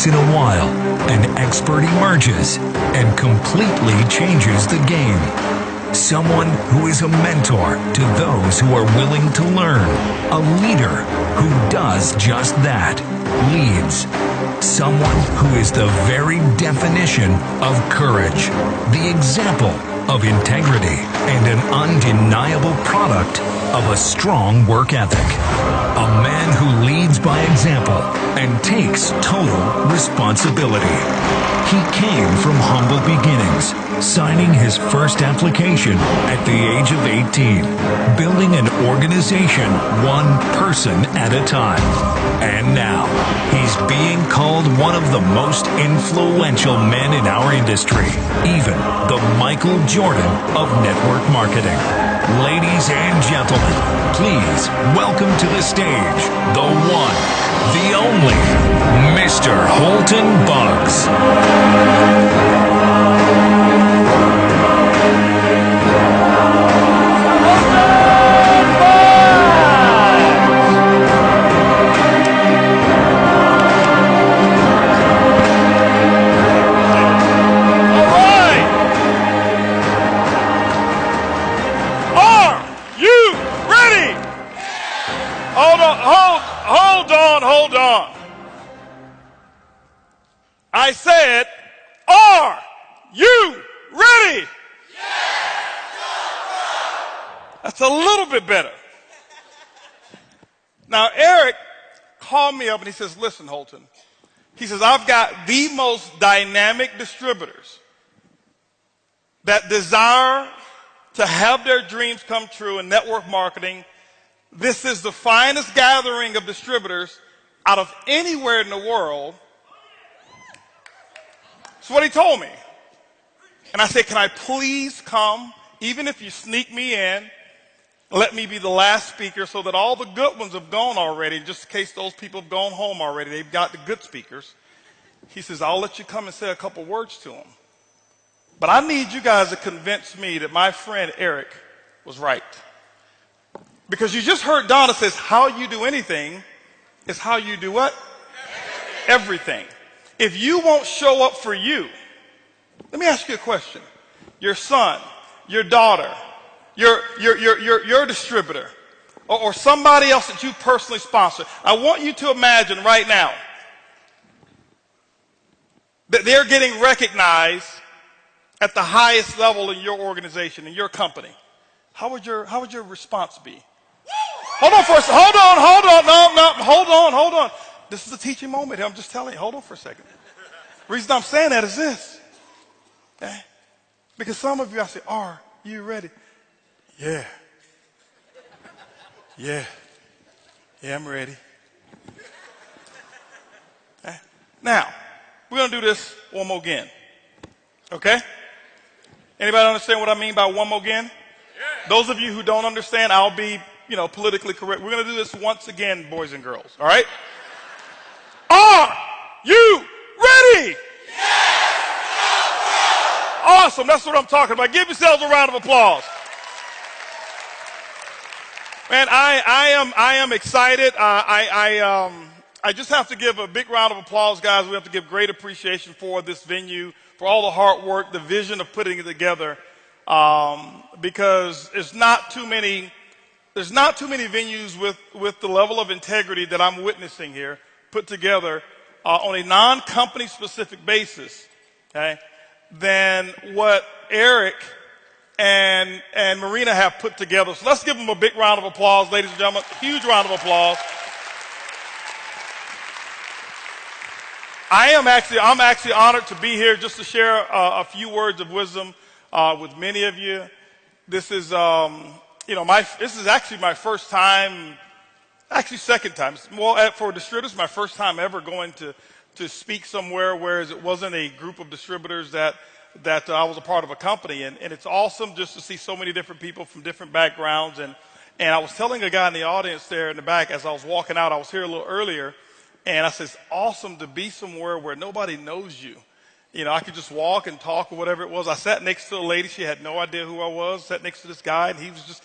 once in a while, an expert emerges and completely changes the game. Someone who is a mentor to those who are willing to learn. A leader who does just that, leads. Someone who is the very definition of courage, the example of integrity, and an undeniable product of a strong work ethic. A man who leads by example and takes total responsibility. He came from humble beginnings, signing his first application at the age of 18, building an organization one person at a time. And now, he's being called one of the most influential men in our industry, even the Michael Jordan of network marketing. Ladies and gentlemen, please welcome to the stage, the one, the only, Mr. Holton Buggs. Hold on. I said, are you ready? That's a little bit better. Now, Eric called me up and he says, listen, Holton. He says, I've got the most dynamic distributors that desire to have their dreams come true in network marketing. This is the finest gathering of distributors out of anywhere in the world. That's what he told me. And I said, can I please come, even if you sneak me in, let me be the last speaker so that all the good ones have gone already, just in case those people have gone home already. They've got the good speakers. He says, I'll let you come and say a couple words to them. But I need you guys to convince me that my friend Eric was right. Because you just heard Donna says, how you do anything is how you do what? Everything. If you won't show up for you, let me ask you a question. Your son, your daughter, your distributor, or somebody else that you personally sponsor, I want you to imagine right now that they're getting recognized at the highest level in your organization, in your company. How would your response be? Hold on for a second. Hold on. This is a teaching moment here. I'm just telling you. Hold on for a second. The reason I'm saying that is this. Okay? Because some of you, I say, are you ready? Yeah, I'm ready. Okay? Now, we're going to do this one more again. Okay? Anybody understand what I mean by one more again? Yeah. Those of you who don't understand, I'll be politically correct. We're going to do this once again, boys and girls. All right? Are you ready? Yes! Awesome. That's what I'm talking about. Give yourselves a round of applause. Man, I am excited. I just have to give a big round of applause, guys. We have to give great appreciation for this venue, for all the hard work, the vision of putting it together, because there's not too many venues with the level of integrity that I'm witnessing here put together on a non-company specific basis, okay, than what Eric and Marina have put together. So let's give them a big round of applause, ladies and gentlemen. Huge round of applause. I'm actually honored to be here just to share a few words of wisdom with many of you. This is this is actually my first time, actually second time. Well, for distributors, my first time ever going to speak somewhere, whereas it wasn't a group of distributors that I was a part of a company. And it's awesome just to see so many different people from different backgrounds. And I was telling a guy in the audience there in the back as I was walking out, I was here a little earlier, and I said, it's awesome to be somewhere where nobody knows you. I could just walk and talk or whatever it was. I sat next to a lady. She had no idea who I was. Sat next to this guy, and he was just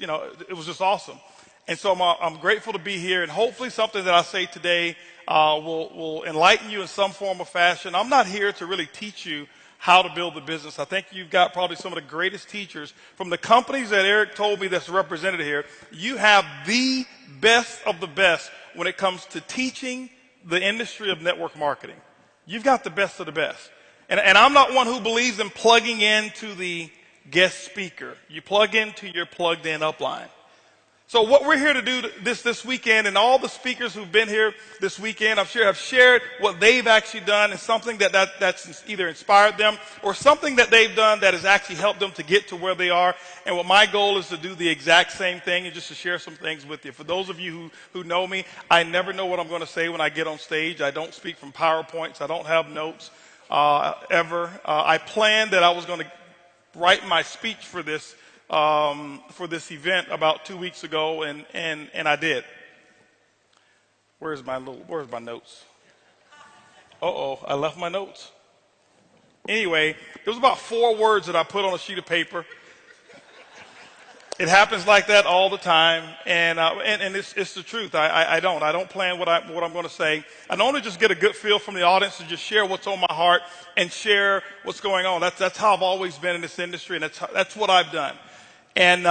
it was just awesome. And so I'm grateful to be here. And hopefully something that I say today will enlighten you in some form or fashion. I'm not here to really teach you how to build a business. I think you've got probably some of the greatest teachers from the companies that Eric told me that's represented here. You have the best of the best when it comes to teaching the industry of network marketing. You've got the best of the best. And I'm not one who believes in plugging into the guest speaker. You plug into your plugged in upline. So what we're here to do this weekend, and all the speakers who've been here this weekend, I'm sure have shared what they've actually done and something that's either inspired them or something that they've done that has actually helped them to get to where they are. And what my goal is to do the exact same thing and just to share some things with you. For those of you who know me, I never know what I'm going to say when I get on stage. I don't speak from PowerPoints. I don't have notes ever. I planned that I was going to write my speech for this event about 2 weeks ago, and I did. Where's my notes? I left my notes. Anyway, there was about 4 words that I put on a sheet of paper. It happens like that all the time, and it's the truth. I don't plan what I'm going to say. I normally just get a good feel from the audience to just share what's on my heart and share what's going on. That's how I've always been in this industry, and that's what I've done. And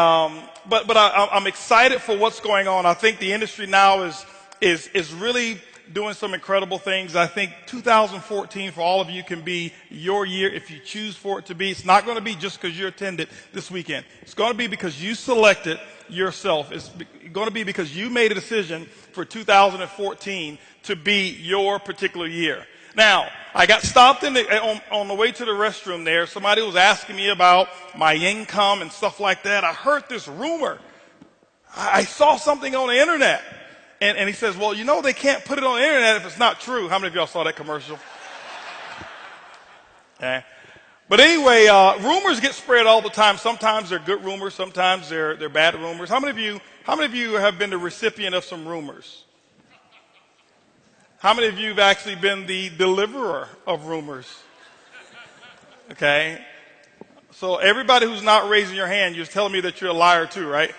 but I'm excited for what's going on. I think the industry now is really doing some incredible things. I think 2014 for all of you can be your year if you choose for it to be. It's not going to be just because you attended this weekend. It's going to be because you selected yourself. It's going to be because you made a decision for 2014 to be your particular year. Now, I got stopped on the way to the restroom there. Somebody was asking me about my income and stuff like that. I heard this rumor. I saw something on the internet. And he says, well, you know, they can't put it on the internet if it's not true. How many of y'all saw that commercial? Okay. But anyway, rumors get spread all the time. Sometimes they're good rumors. Sometimes they're bad rumors. How many of you have been the recipient of some rumors? How many of you have actually been the deliverer of rumors? Okay. So everybody who's not raising your hand, you're telling me that you're a liar too, right?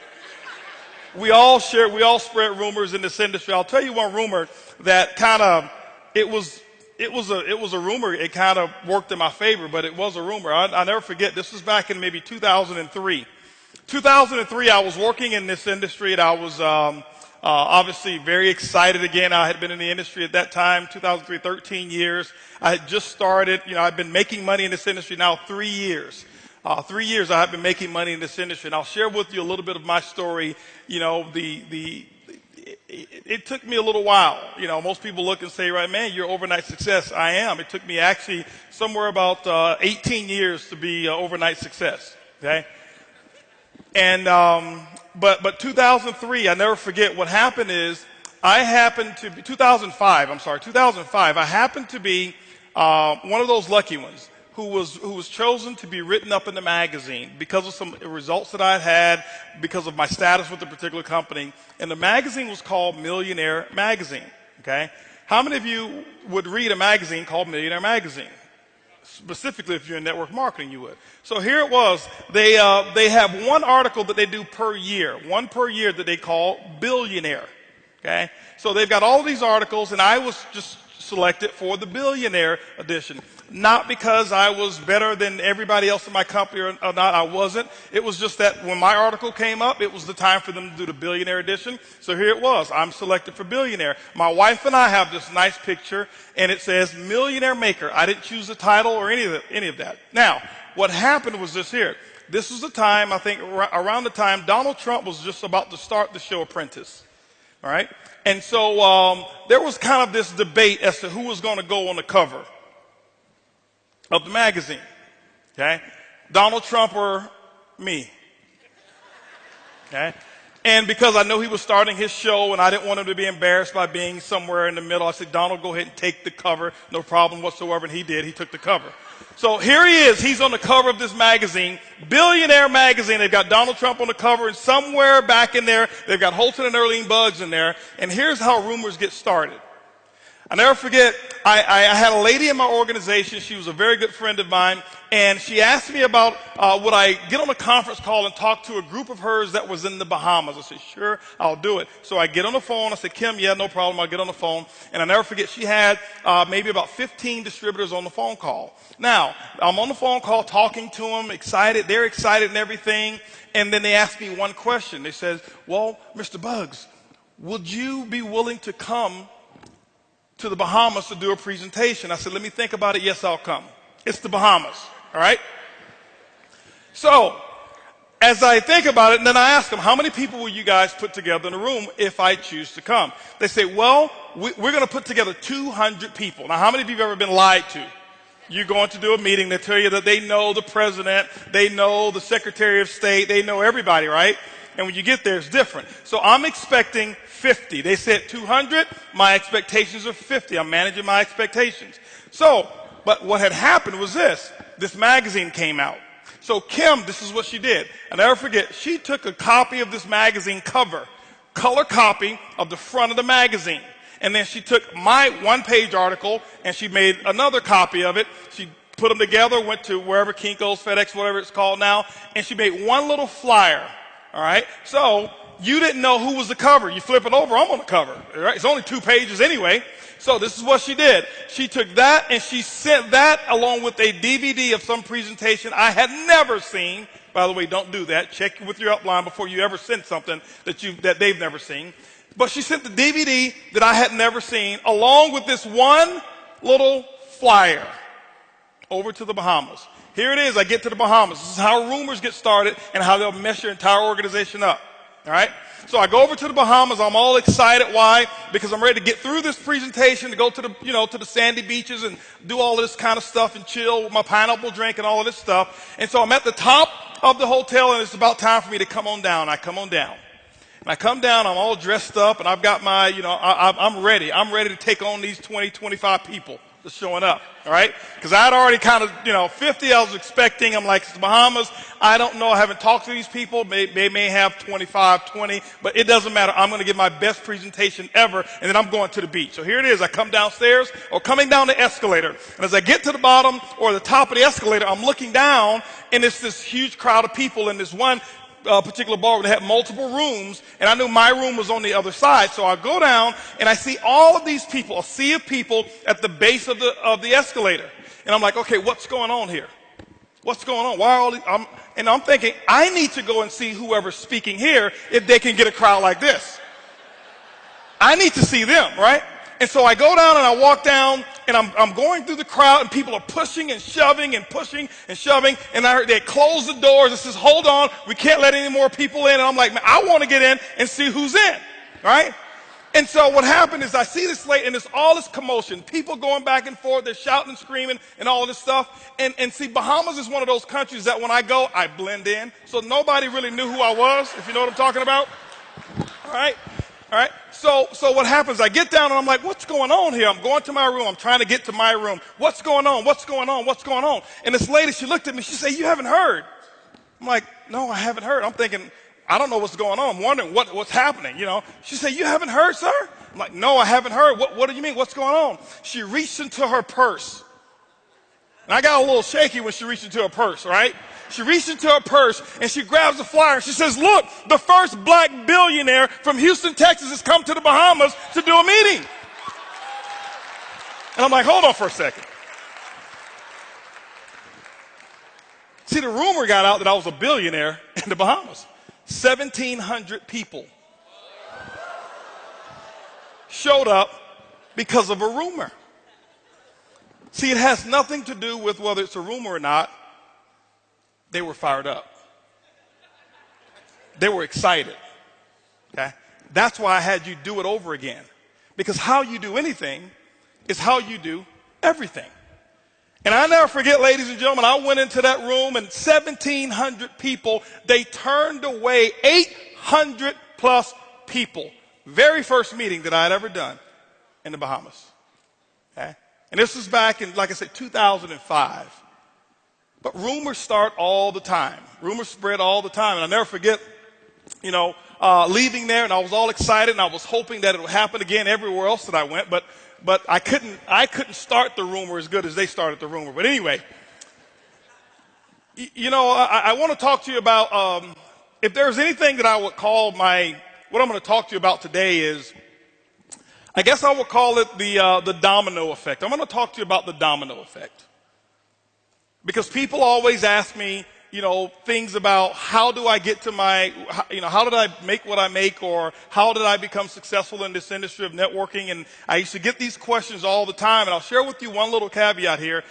We all spread rumors in this industry. I'll tell you one rumor that kind of, it was a rumor. It kind of worked in my favor, but it was a rumor. I'll never forget. This was back in maybe 2003. 2003, I was working in this industry, and I was obviously very excited again. I had been in the industry at that time, 2003, 13 years. I had just started. You know, I've been making money in this industry now 3 years. 3 years I have been making money in this industry, and I'll share with you a little bit of my story. You know, it took me a little while. You know, most people look and say, right, man, you're overnight success. I am. It took me actually somewhere about 18 years to be overnight success. Okay, and but 2003, I never forget. What happened is 2005. I happened to be one of those lucky ones who was chosen to be written up in the magazine because of some results that I had, because of my status with a particular company. And the magazine was called Millionaire Magazine. Okay? How many of you would read a magazine called Millionaire Magazine? Specifically, if you're in network marketing, you would. So here it was. They have one article that they do per year, one per year that they call Billionaire. Okay? So they've got all these articles, and I was just selected for the Billionaire edition. Not because I was better than everybody else in my company or not. I wasn't. It was just that when my article came up, it was the time for them to do the Billionaire edition. So here it was. I'm selected for Billionaire. My wife and I have this nice picture, and it says Millionaire Maker. I didn't choose the title or any of that. Now, what happened was this here. This was the time, I think, around the time Donald Trump was just about to start the show Apprentice. All right? And so there was kind of this debate as to who was going to go on the cover of the magazine. Okay? Donald Trump or me. Okay? And because I know he was starting his show and I didn't want him to be embarrassed by being somewhere in the middle, I said, Donald, go ahead and take the cover. No problem whatsoever. And he did. He took the cover. So here he is. He's on the cover of this magazine, Billionaire Magazine. They've got Donald Trump on the cover, and somewhere back in there, they've got Holton and Erling Buggs in there. And here's how rumors get started. I never forget, I had a lady in my organization. She was a very good friend of mine, and she asked me about would I get on a conference call and talk to a group of hers that was in the Bahamas. I said, sure, I'll do it. So I get on the phone. I said, Kim, yeah, no problem. I'll get on the phone. And I never forget, she had maybe about 15 distributors on the phone call. Now, I'm on the phone call talking to them, excited. They're excited and everything. And then they asked me one question. They said, well, Mr. Bugs, would you be willing to come to the Bahamas to do a presentation? I said, let me think about it. Yes, I'll come. It's the Bahamas, all right? So, as I think about it, and then I ask them, how many people will you guys put together in a room if I choose to come? They say, well, we're going to put together 200 people. Now, how many of you have ever been lied to? You're going to do a meeting. They tell you that they know the president, they know the Secretary of State, they know everybody, right? And when you get there, it's different. So I'm expecting 50. They said 200. My expectations are 50. I'm managing my expectations. So, but what had happened was this. This magazine came out. So Kim, this is what she did. I'll never forget. She took a copy of this magazine cover, color copy of the front of the magazine. And then she took my one-page article and she made another copy of it. She put them together, went to wherever, Kinko's, FedEx, whatever it's called now, and she made one little flyer. All right? So you didn't know who was the cover. You flip it over, I'm on the cover. All right? It's only 2 pages anyway. So this is what she did. She took that and she sent that along with a DVD of some presentation I had never seen. By the way, don't do that. Check with your upline before you ever send something that they've never seen. But she sent the DVD that I had never seen along with this one little flyer over to the Bahamas. Here it is. I get to the Bahamas. This is how rumors get started and how they'll mess your entire organization up. All right? So I go over to the Bahamas. I'm all excited. Why? Because I'm ready to get through this presentation, to go to the, to the sandy beaches and do all this kind of stuff and chill with my pineapple drink and all of this stuff. And so I'm at the top of the hotel and it's about time for me to come on down. I come on down. And I come down, I'm all dressed up and I've got my, I'm ready. I'm ready to take on these 20, 25 people that's showing up. All right? Because I had already kind of, 50 I was expecting. I'm like, it's the Bahamas. I don't know. I haven't talked to these people. They may have 25, 20, but it doesn't matter. I'm going to give my best presentation ever, and then I'm going to the beach. So here it is. I come downstairs or coming down the escalator. And as I get to the bottom or the top of the escalator, I'm looking down, and it's this huge crowd of people in this one particular bar that had multiple rooms, and I knew my room was on the other side. So I go down and I see all of these people, a sea of people at the base of the escalator. And I'm like, okay, what's going on here? What's going on? Why are all these? I'm thinking, I need to go and see whoever's speaking here if they can get a crowd like this. I need to see them, right? And so I go down and I walk down and I'm going through the crowd and people are pushing and shoving and pushing and shoving. And I heard they close the doors and says, hold on, we can't let any more people in. And I'm like, man, I want to get in and see who's in, right? And so what happened is I see this late and there's all this commotion, people going back and forth, they're shouting and screaming and all this stuff. And see, Bahamas is one of those countries that when I go, I blend in. So nobody really knew who I was, if you know what I'm talking about. All right? All right. So what happens? I get down and I'm like, what's going on here? I'm going to my room. I'm trying to get to my room. What's going on? What's going on? What's going on? And this lady, she looked at me. She said, you haven't heard. I'm like, no, I haven't heard. I'm thinking, I don't know what's going on. I'm wondering what's happening, She said, you haven't heard, sir? I'm like, no, I haven't heard. What do you mean? What's going on? She reached into her purse. And I got a little shaky when she reached into her purse, right? She reached into her purse and she grabs the flyer and she says, look, the first black billionaire from Houston, Texas has come to the Bahamas to do a meeting. And I'm like, hold on for a second. See, the rumor got out that I was a billionaire in the Bahamas. 1,700 people showed up because of a rumor. See, it has nothing to do with whether it's a rumor or not. They were fired up. They were excited. Okay? That's why I had you do it over again. Because how you do anything is how you do everything. And I never forget, ladies and gentlemen, I went into that room and 1,700 people, they turned away 800 plus people. Very first meeting that I had ever done in the Bahamas. Okay? And this was back in, like I said, 2005. But rumors start all the time. Rumors spread all the time. And I'll never forget, leaving there, and I was all excited, and I was hoping that it would happen again everywhere else that I went. But but I couldn't start the rumor as good as they started the rumor. But anyway, I want to talk to you about if there's anything that I would call what I'm going to talk to you about today is, I guess I would call it the domino effect. I'm going to talk to you about the domino effect. Because people always ask me, things about how do I get to how did I make what I make, or how did I become successful in this industry of networking? And I used to get these questions all the time, and I'll share with you one little caveat here.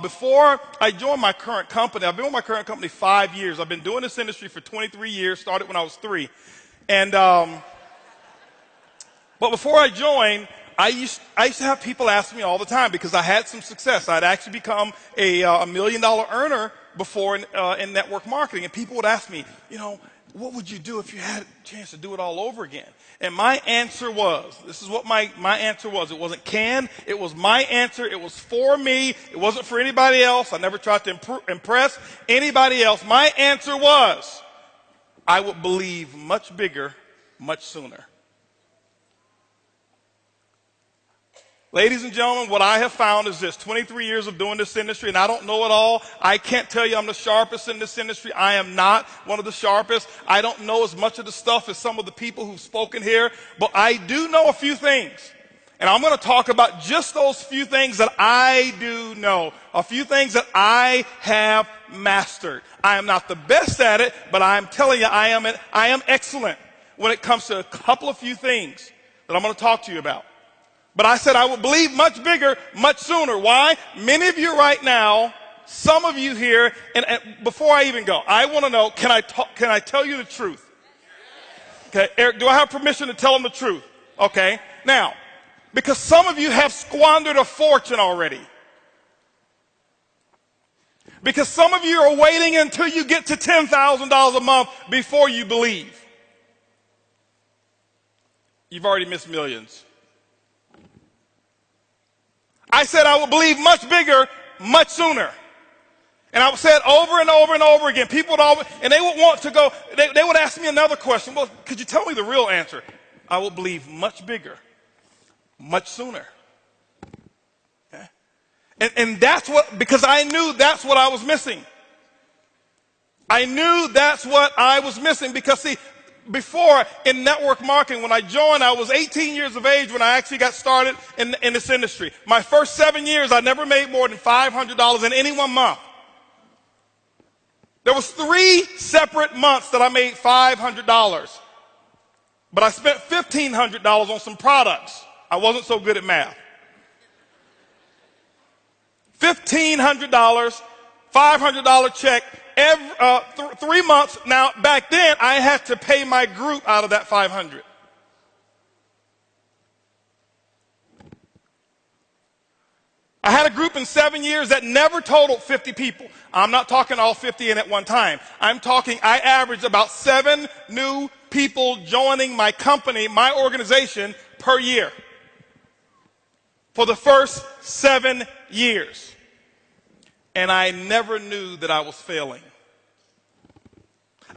Before I joined my current company, I've been with my current company 5 years. I've been doing this industry for 23 years, started when I was 3. And, but before I joined, I used to have people ask me all the time because I had some success. I'd actually become a $1 million earner before in network marketing. And people would ask me, what would you do if you had a chance to do it all over again? And my answer was, this is what my answer was. It wasn't it was my answer. It was for me. It wasn't for anybody else. I never tried to impress anybody else. My answer was, I would believe much bigger, much sooner. Ladies and gentlemen, what I have found is this: 23 years of doing this industry, and I don't know it all. I can't tell you I'm the sharpest in this industry. I am not one of the sharpest. I don't know as much of the stuff as some of the people who've spoken here, but I do know a few things. And I'm going to talk about just those few things that I do know, a few things that I have mastered. I am not the best at it, but I'm telling you, I am excellent when it comes to a couple of few things that I'm going to talk to you about. But I said I would believe much bigger, much sooner. Why? Many of you right now, some of you here, and before I even go, I want to know, can I tell you the truth? Okay, Eric, do I have permission to tell them the truth? Okay, now, because some of you have squandered a fortune already. Because some of you are waiting until you get to $10,000 a month before you believe. You've already missed millions. I said I would believe much bigger, much sooner. And I said over and over and over again. People would and they would want to go, they would ask me another question. Well, could you tell me the real answer? I will believe much bigger, much sooner. Okay? And that's because I knew that's what I was missing. I knew that's what I was missing because, see, before in network marketing, when I joined, I was 18 years of age when I actually got started in this industry. My first 7 years, I never made more than $500 in any one month. There was 3 separate months that I made $500. But I spent $1,500 on some products. I wasn't so good at math. $1,500, $500 check. 3 months. Now, back then, I had to pay my group out of that 500. I had a group in 7 years that never totaled 50 people. I'm not talking all 50 in at one time. I'm talking, I averaged about 7 new people joining my company, my organization, per year. For the first 7 years. And I never knew that I was failing.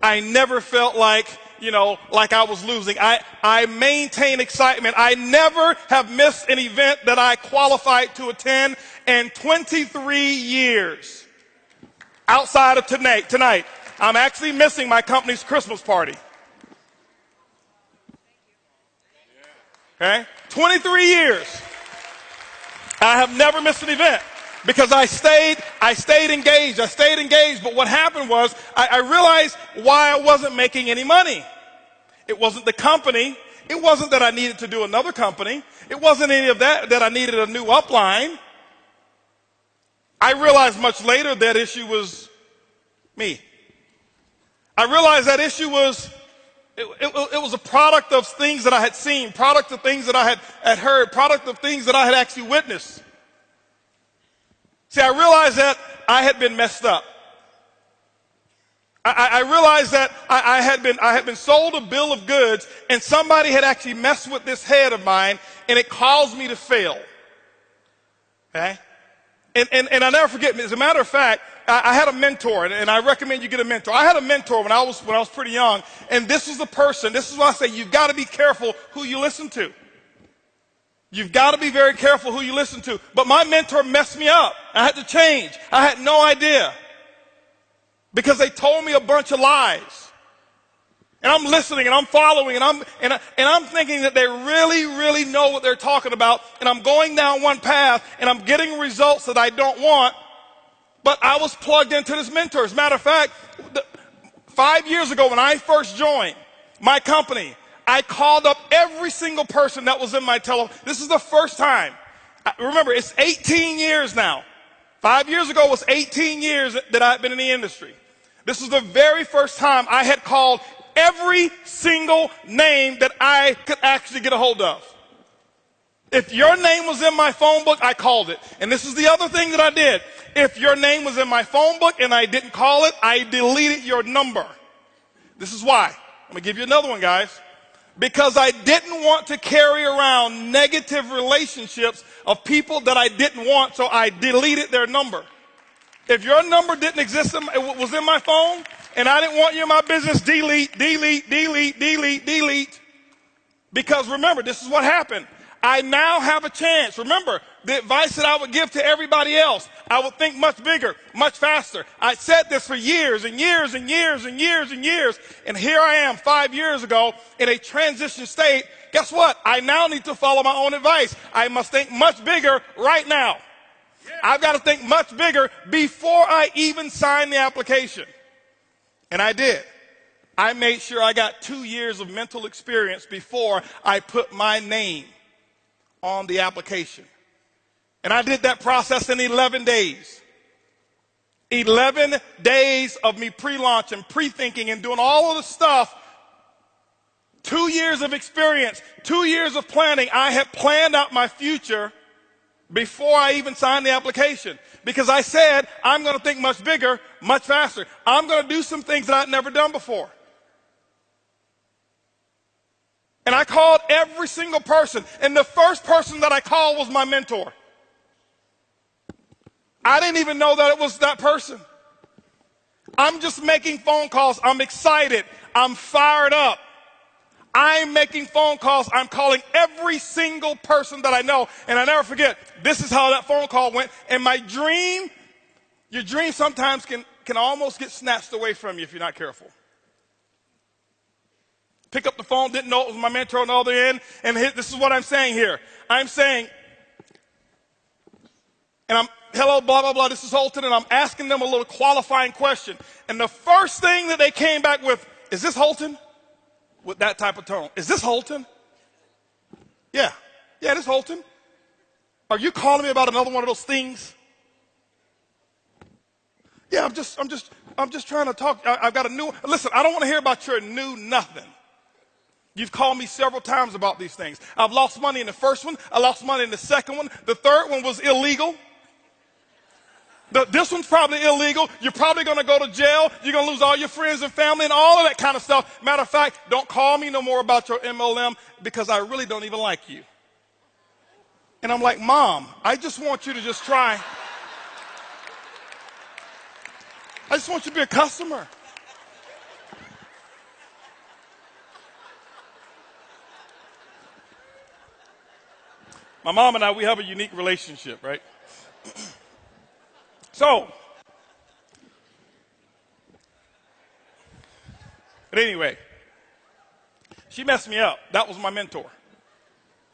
I never felt like I was losing. I maintain excitement. I never have missed an event that I qualified to attend in 23 years. Outside of tonight, I'm actually missing my company's Christmas party. Okay? 23 years. I have never missed an event. Because I stayed engaged. But what happened was I realized why I wasn't making any money. It wasn't the company. It wasn't that I needed to do another company. It wasn't any of that I needed a new upline. I realized much later that issue was me. I realized that issue was, it was a product of things that I had seen, product of things that I had heard, product of things that I had actually witnessed. See, I realized that I had been messed up. I realized that I had been sold a bill of goods, and somebody had actually messed with this head of mine, and it caused me to fail. Okay? And I'll never forget, as a matter of fact, I had a mentor, and I recommend you get a mentor. I had a mentor when I was pretty young, and this is the person, this is why I say you've got to be careful who you listen to. You've got to be very careful who you listen to. But my mentor messed me up. I had to change. I had no idea because they told me a bunch of lies. And I'm listening and I'm following and I'm thinking that they really, really know what they're talking about. And I'm going down one path and I'm getting results that I don't want. But I was plugged into this mentor. As a matter of fact, 5 years ago when I first joined my company, I called up every single person that was in my telephone. This is the first time. Remember, it's 18 years now. 5 years ago was 18 years that I've been in the industry. This was the very first time I had called every single name that I could actually get a hold of. If your name was in my phone book, I called it. And this is the other thing that I did. If your name was in my phone book and I didn't call it, I deleted your number. This is why. I'm going to give you another one, guys. Because I didn't want to carry around negative relationships of people that I didn't want, so I deleted their number. If your number didn't exist, it was in my phone, and I didn't want you in my business, delete. Because remember, this is what happened. I now have a chance. Remember, the advice that I would give to everybody else, I would think much bigger, much faster. I said this for years and years and years and years and years. And here I am 5 years ago in a transition state. Guess what? I now need to follow my own advice. I must think much bigger right now. I've got to think much bigger before I even sign the application. And I did. I made sure I got 2 years of mental experience before I put my name on the application. And I did that process in 11 days. 11 days of me pre-launch and pre-thinking and doing all of the stuff. 2 years of experience, 2 years of planning. I had planned out my future before I even signed the application. Because I said, I'm going to think much bigger, much faster. I'm going to do some things that I'd never done before. And I called every single person. And the first person that I called was my mentor. I didn't even know that it was that person. I'm just making phone calls. I'm excited. I'm fired up. I'm making phone calls. I'm calling every single person that I know. And I never forget, this is how that phone call went. And my dream, your dream sometimes can almost get snatched away from you if you're not careful. Pick up the phone, didn't know it was my mentor on the other end. And this is what I'm saying here. I'm saying, and I'm, hello, blah, blah, blah, this is Holton, and I'm asking them a little qualifying question. And the first thing that they came back with, is this Holton? With that type of tone. Is this Holton? Yeah, this is Holton. Are you calling me about another one of those things? Yeah, I'm just trying to talk. I've got a new, listen, I don't want to hear about your new nothing. You've called me several times about these things. I've lost money in the first one. I lost money in the second one. The third one was illegal. This one's probably illegal. You're probably going to go to jail. You're going to lose all your friends and family and all of that kind of stuff. Matter of fact, don't call me no more about your MLM because I really don't even like you. And I'm like, Mom, I just want you to just try. I just want you to be a customer. My mom and I, we have a unique relationship, right? So, but anyway, she messed me up. That was my mentor.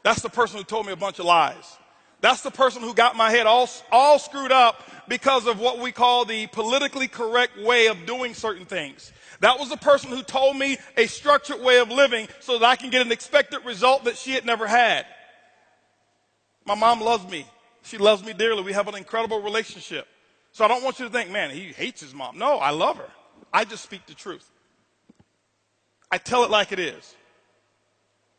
That's the person who told me a bunch of lies. That's the person who got my head all screwed up because of what we call the politically correct way of doing certain things. That was the person who told me a structured way of living so that I can get an expected result that she had never had. My mom loves me. She loves me dearly. We have an incredible relationship. So I don't want you to think, man, he hates his mom. No, I love her. I just speak the truth. I tell it like it is.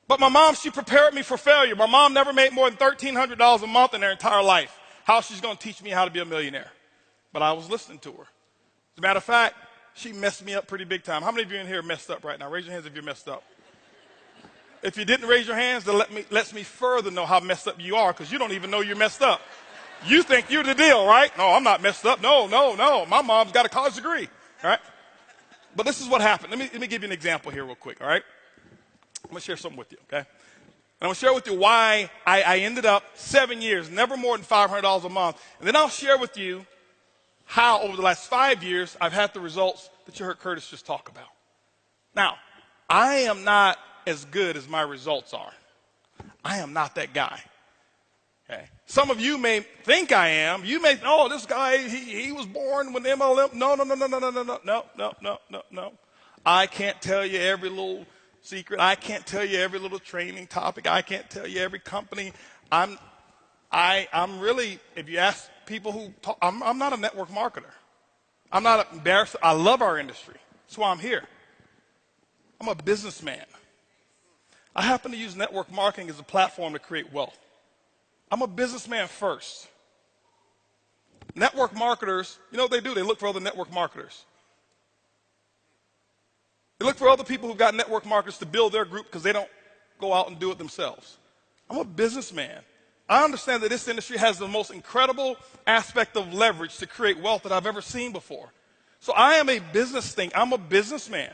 But my mom, she prepared me for failure. My mom never made more than $1,300 a month in her entire life. How she's going to teach me how to be a millionaire? But I was listening to her. As a matter of fact, she messed me up pretty big time. How many of you in here are messed up right now? Raise your hands if you're messed up. If you didn't raise your hands, then lets me further know how messed up you are because you don't even know you're messed up. You think you're the deal, right? No, I'm not messed up. No. My mom's got a college degree, all right? But this is what happened. Let me give you an example here real quick, all right? I'm going to share something with you, okay? And I'm going to share with you why I ended up 7 years, never more than $500 a month. And then I'll share with you how over the last 5 years I've had the results that you heard Curtis just talk about. Now, I am not as good as my results are. I am not that guy. Okay. Some of you may think I am. You may, oh, this guy, he was born with MLM. No. I can't tell you every little secret. I can't tell you every little training topic. I can't tell you every company. I'm really, if you ask people who talk, I'm not a network marketer. I'm not embarrassed. I love our industry. That's why I'm here. I'm a businessman. I happen to use network marketing as a platform to create wealth. I'm a businessman first. Network marketers, you know what they do? They look for other network marketers. They look for other people who've got network marketers to build their group because they don't go out and do it themselves. I'm a businessman. I understand that this industry has the most incredible aspect of leverage to create wealth that I've ever seen before. So I am a business thing. I'm a businessman.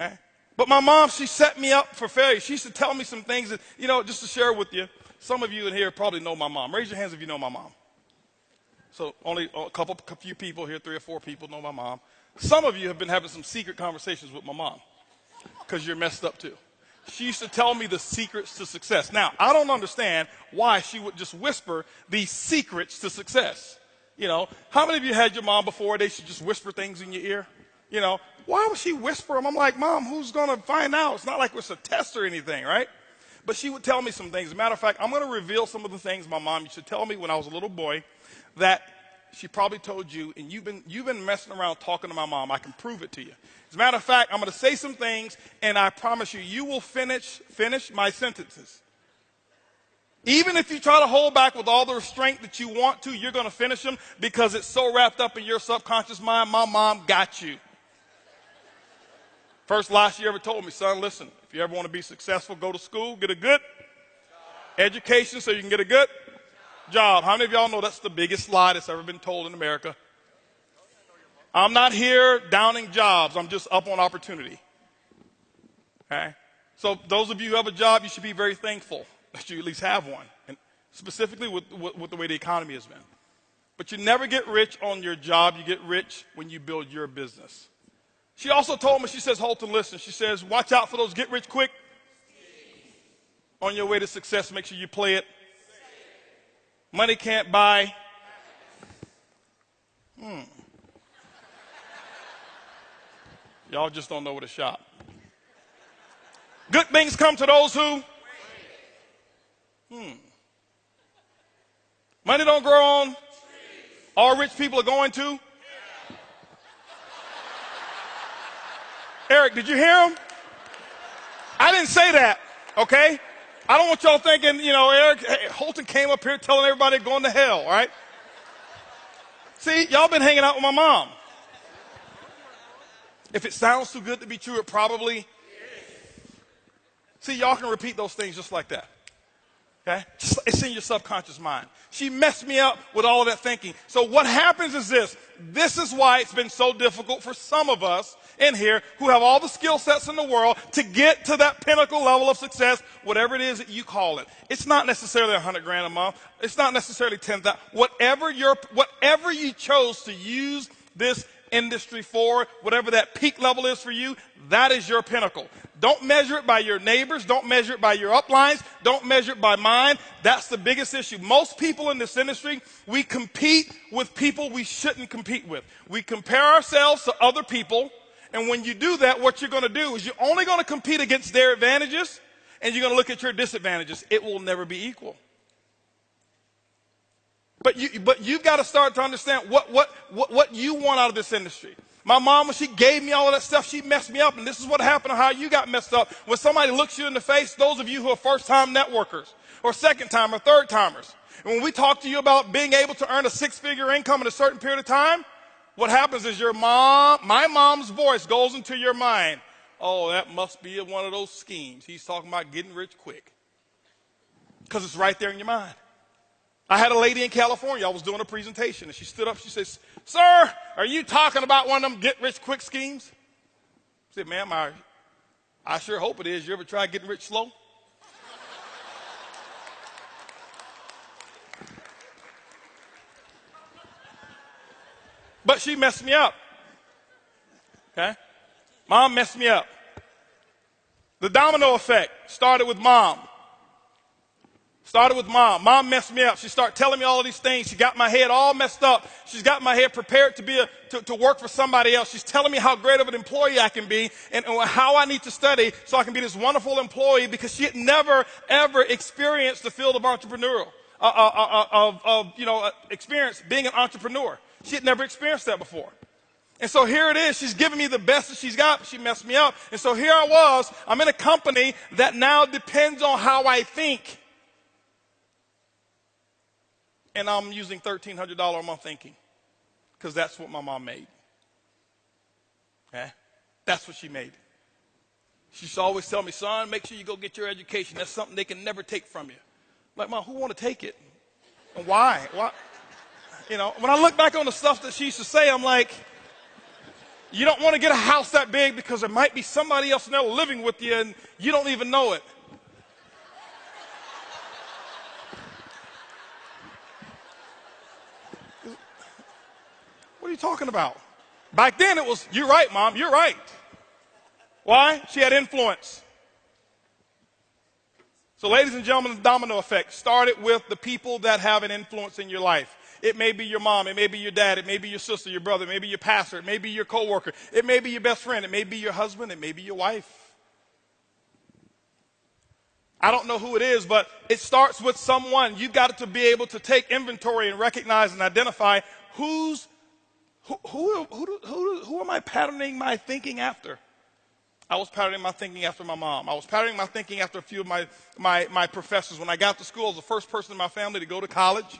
Okay? But my mom, she set me up for failure. She used to tell me some things that, you know, just to share with you. Some of you in here probably know my mom. Raise your hands if you know my mom. So only a few people here, 3 or 4 people know my mom. Some of you have been having some secret conversations with my mom because you're messed up too. She used to tell me the secrets to success. Now, I don't understand why she would just whisper these secrets to success. You know, how many of you had your mom before? They should just whisper things in your ear. You know, why would she whisper them? I'm like, Mom, who's going to find out? It's not like it's a test or anything, right? But she would tell me some things. As a matter of fact, I'm going to reveal some of the things my mom used to tell me when I was a little boy that she probably told you, and you've been messing around talking to my mom. I can prove it to you. As a matter of fact, I'm going to say some things, and I promise you, you will finish my sentences. Even if you try to hold back with all the restraint that you want to, you're going to finish them because it's so wrapped up in your subconscious mind. My mom got you. First lie she ever told me, son, listen, if you ever want to be successful, go to school, get a good education so you can get a good job. How many of y'all know that's the biggest lie that's ever been told in America? I'm not here downing jobs. I'm just up on opportunity. Okay? So those of you who have a job, you should be very thankful that you at least have one, and specifically with the way the economy has been. But you never get rich on your job. You get rich when you build your business. She also told me, she says, Holton, listen, she says, watch out for those get rich quick. On your way to success, make sure you play it. Money can't buy. Y'all just don't know where to shop. Good things come to those who. Money don't grow on. All rich people are going to. Eric, did you hear him? I didn't say that, okay? I don't want y'all thinking, you know, Eric, Holton came up here telling everybody they're going to hell, right? See, y'all been hanging out with my mom. If it sounds too good to be true, it probably is. See, y'all can repeat those things just like that. Okay? It's in your subconscious mind. She messed me up with all of that thinking. So what happens is this. This is why it's been so difficult for some of us in here who have all the skill sets in the world to get to that pinnacle level of success, whatever it is that you call it. It's not necessarily $100,000 a month. It's not necessarily 10,000. Whatever you chose to use this industry for, whatever that peak level is for you, that is your pinnacle. Don't measure it by your neighbors. Don't measure it by your uplines. Don't measure it by mine. That's the biggest issue. Most people in this industry, we compete with people we shouldn't compete with. We compare ourselves to other people, and when you do that, what you're going to do is you're only going to compete against their advantages, and you're going to look at your disadvantages. It will never be equal. But you've got to start to understand what you want out of this industry. My mom, when she gave me all of that stuff, she messed me up. And this is what happened, how you got messed up. When somebody looks you in the face, those of you who are first-time networkers or second-time or third-timers, and when we talk to you about being able to earn a 6-figure income in a certain period of time, what happens is my mom's voice goes into your mind. Oh, that must be one of those schemes. He's talking about getting rich quick. Because it's right there in your mind. I had a lady in California. I was doing a presentation, and she stood up. She says, "Sir, are you talking about one of them get-rich-quick schemes?" I said, "Ma'am, I sure hope it is. You ever try getting rich slow?" But she messed me up. Okay? Mom messed me up. The domino effect started with mom. Mom messed me up. She started telling me all of these things. She got my head all messed up. She's got my head prepared to work for somebody else. She's telling me how great of an employee I can be and how I need to study so I can be this wonderful employee, because she had never, ever experienced the field of entrepreneurial, experience being an entrepreneur. She had never experienced that before. And so here it is. She's giving me the best that she's got, but she messed me up. And so here I was. I'm in a company that now depends on how I think. And I'm using $1,300 a month thinking, because that's what my mom made. Okay? That's what she made. She used to always tell me, son, make sure you go get your education. That's something they can never take from you. I'm like, Mom, who want to take it? And why? Why? You know, when I look back on the stuff that she used to say, I'm like, you don't want to get a house that big because there might be somebody else in there living with you and you don't even know it. What are you talking about? Back then it was, you're right, Mom, you're right. Why? She had influence. So ladies and gentlemen, the domino effect started with the people that have an influence in your life. It may be your mom, it may be your dad, it may be your sister, your brother, it may be your pastor, it may be your coworker, it may be your best friend, it may be your husband, it may be your wife. I don't know who it is, but it starts with someone. You've got to be able to take inventory and recognize and identify who am I patterning my thinking after? I was patterning my thinking after my mom. I was patterning my thinking after a few of my professors. When I got to school, I was the first person in my family to go to college.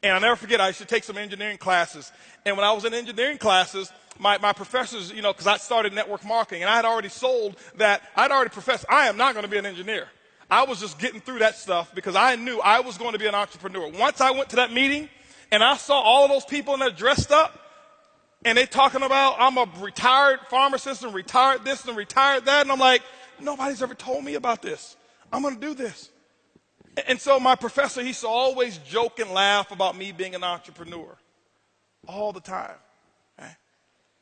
And I'll never forget, I used to take some engineering classes. And when I was in engineering classes, my professors, because I started network marketing, and I had already sold that, I'd already professed, I am not going to be an engineer. I was just getting through that stuff because I knew I was going to be an entrepreneur. Once I went to that meeting, and I saw all of those people in there dressed up, and they talking about, I'm a retired pharmacist and retired this and retired that, and I'm like, nobody's ever told me about this. I'm going to do this. And so my professor, he used to always joke and laugh about me being an entrepreneur all the time. Okay?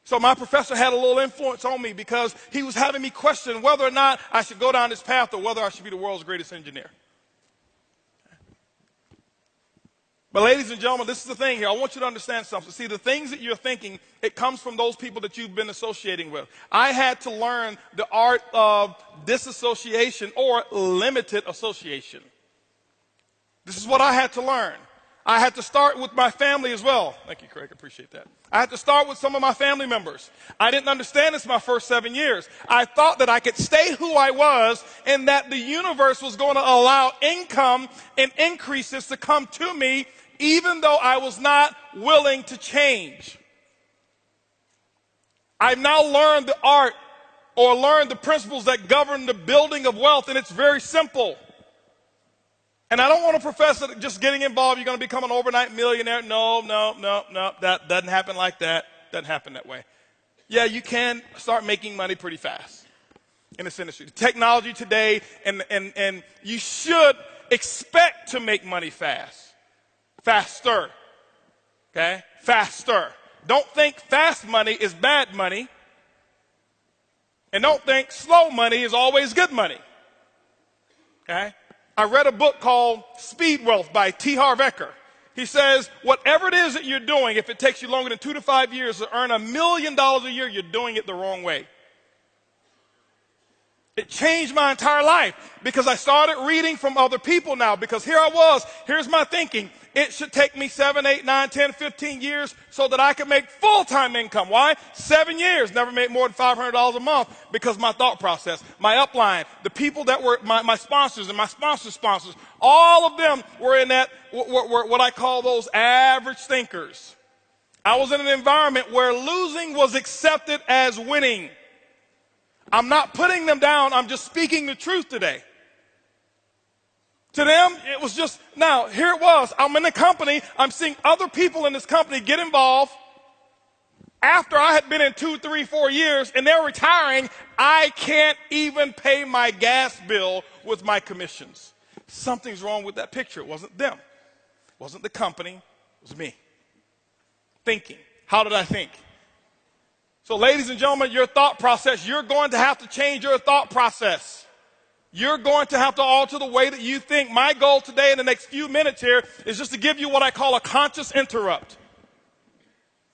So my professor had a little influence on me because he was having me question whether or not I should go down this path or whether I should be the world's greatest engineer. Okay? But ladies and gentlemen, this is the thing here. I want you to understand something. See, the things that you're thinking, it comes from those people that you've been associating with. I had to learn the art of disassociation or limited association. This is what I had to learn. I had to start with my family as well. Thank you, Craig. I appreciate that. I had to start with some of my family members. I didn't understand this my first 7 years. I thought that I could stay who I was and that the universe was going to allow income and increases to come to me even though I was not willing to change. I've now learned the art or learned the principles that govern the building of wealth, and it's very simple. And I don't want to profess that just getting involved, you're going to become an overnight millionaire. No. That doesn't happen like that. Doesn't happen that way. Yeah, you can start making money pretty fast in this industry. The technology today, and you should expect to make money fast. Faster. Okay? Faster. Don't think fast money is bad money. And don't think slow money is always good money. Okay? I read a book called Speed Wealth by T. Harv Eker. He says, whatever it is that you're doing, if it takes you longer than 2 to 5 years to earn $1 million a year, you're doing it the wrong way. It changed my entire life because I started reading from other people now, because here I was, here's my thinking. It should take me 7, 8, 9, 10, 15 years so that I can make full-time income. Why? 7 years, never made more than $500 a month because my thought process, my upline, the people that were my sponsors and my sponsors' sponsors, all of them were in that, what I call those average thinkers. I was in an environment where losing was accepted as winning. I'm not putting them down. I'm just speaking the truth today. To them, it was just, now, here it was. I'm in a company. I'm seeing other people in this company get involved. After I had been in 2, 3, 4 years, and they're retiring, I can't even pay my gas bill with my commissions. Something's wrong with that picture. It wasn't them. It wasn't the company. It was me. Thinking. How did I think? So ladies and gentlemen, your thought process, you're going to have to change your thought process. You're going to have to alter the way that you think. My goal today in the next few minutes here is just to give you what I call a conscious interrupt.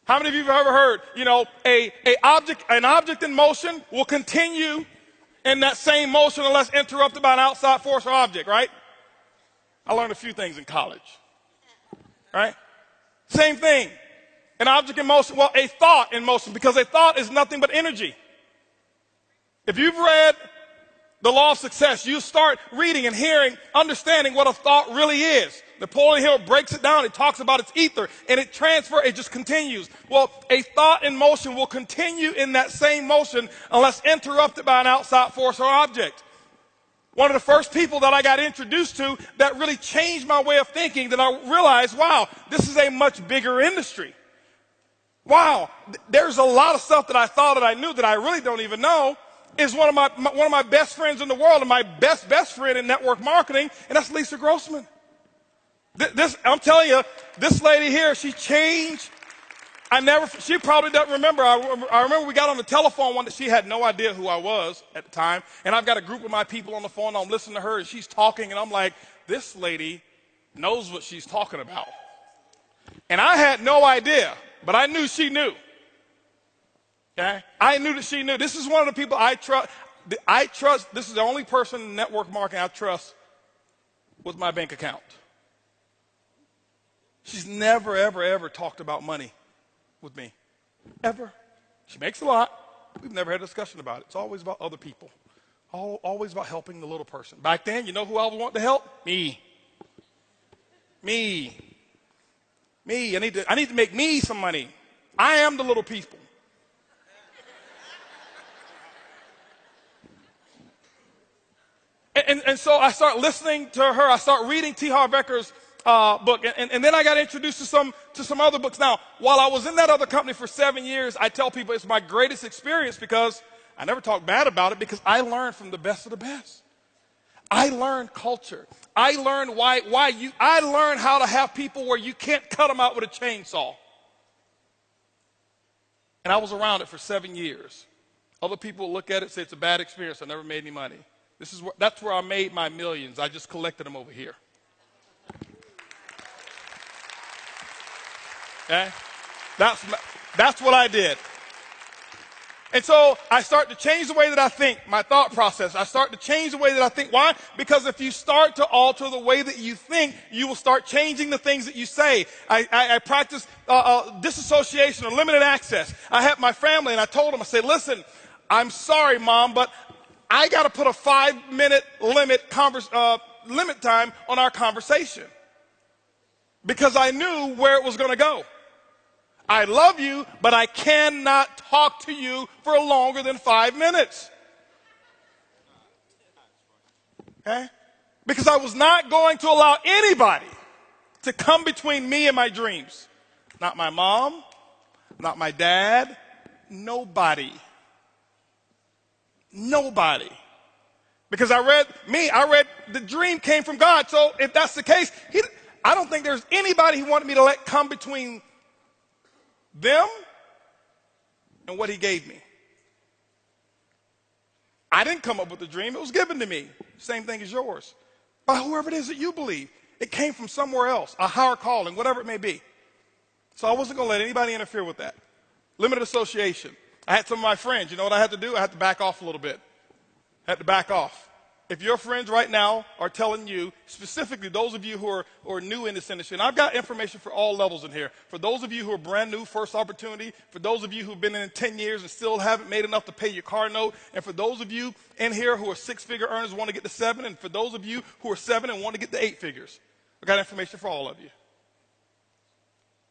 How many of you have ever heard, an object in motion will continue in that same motion unless interrupted by an outside force or object, right? I learned a few things in college, right? Same thing. An object in motion, well, a thought in motion, because a thought is nothing but energy. If you've read The Law of Success, you start reading and hearing, understanding what a thought really is. Napoleon Hill breaks it down. He talks about its ether, and it just continues. Well, a thought in motion will continue in that same motion unless interrupted by an outside force or object. One of the first people that I got introduced to that really changed my way of thinking, that I realized, wow, this is a much bigger industry. Wow, there's a lot of stuff that I thought that I knew that I really don't even know, is one of my best friends in the world and my best friend in network marketing, and that's Lisa Grossman. I'm telling you, this lady here, she changed. She probably doesn't remember. I remember we got on the telephone one that she had no idea who I was at the time, and I've got a group of my people on the phone, and I'm listening to her, and she's talking, and I'm like, this lady knows what she's talking about. And I had no idea. But I knew she knew. Okay? I knew that she knew. This is one of the people I trust. This is the only person in network marketing I trust with my bank account. She's never, ever, ever talked about money with me. Ever. She makes a lot. We've never had a discussion about it. It's always about other people. Always about helping the little person. Back then, you know who I was wanting to help? Me. I need to make me some money. I am the little people. And so I start listening to her. I start reading T. Harv Ekker's book, and then I got introduced to some other books. Now, while I was in that other company for 7 years, I tell people it's my greatest experience because I never talk bad about it, because I learned from the best of the best. I learned culture. I learned I learned how to have people where you can't cut them out with a chainsaw. And I was around it for 7 years. Other people look at it and say it's a bad experience. I never made any money. That's where I made my millions. I just collected them over here. Okay? That's what I did. And so I start to change the way that I think, my thought process. I start to change the way that I think. Why? Because if you start to alter the way that you think, you will start changing the things that you say. I practice disassociation or limited access. I had my family, and I told them, I said, listen, I'm sorry, Mom, but I got to put a 5-minute limit time on our conversation, because I knew where it was going to go. I love you, but I cannot talk to you for longer than 5 minutes. Okay? Because I was not going to allow anybody to come between me and my dreams. Not my mom, not my dad, nobody. Nobody. Because I read the dream came from God. So if that's the case, I don't think there's anybody he wanted me to let come between them and what he gave me. I didn't come up with the dream. It was given to me. Same thing as yours. By whoever it is that you believe. It came from somewhere else, a higher calling, whatever it may be. So I wasn't going to let anybody interfere with that. Limited association. I had some of my friends. You know what I had to do? I had to back off a little bit. I had to back off. If your friends right now are telling you, specifically those of you who are new in this industry, and I've got information for all levels in here. For those of you who are brand new, first opportunity. For those of you who've been in 10 years and still haven't made enough to pay your car note. And for those of you in here who are 6-figure earners and want to get to 7. And for those of you who are 7 and want to get to 8 figures. I've got information for all of you.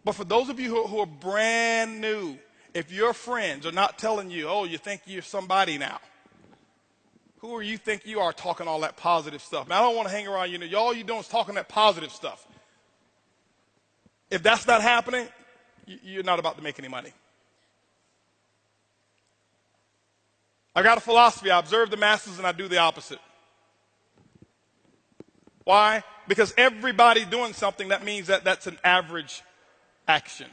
But for those of you who are brand new, if your friends are not telling you, oh, you think you're somebody now. Who are you think you are talking all that positive stuff? Now, I don't want to hang around you. All you're doing is talking that positive stuff. If that's not happening, you're not about to make any money. I've got a philosophy. I observe the masses and I do the opposite. Why? Because everybody doing something, that means that that's an average action.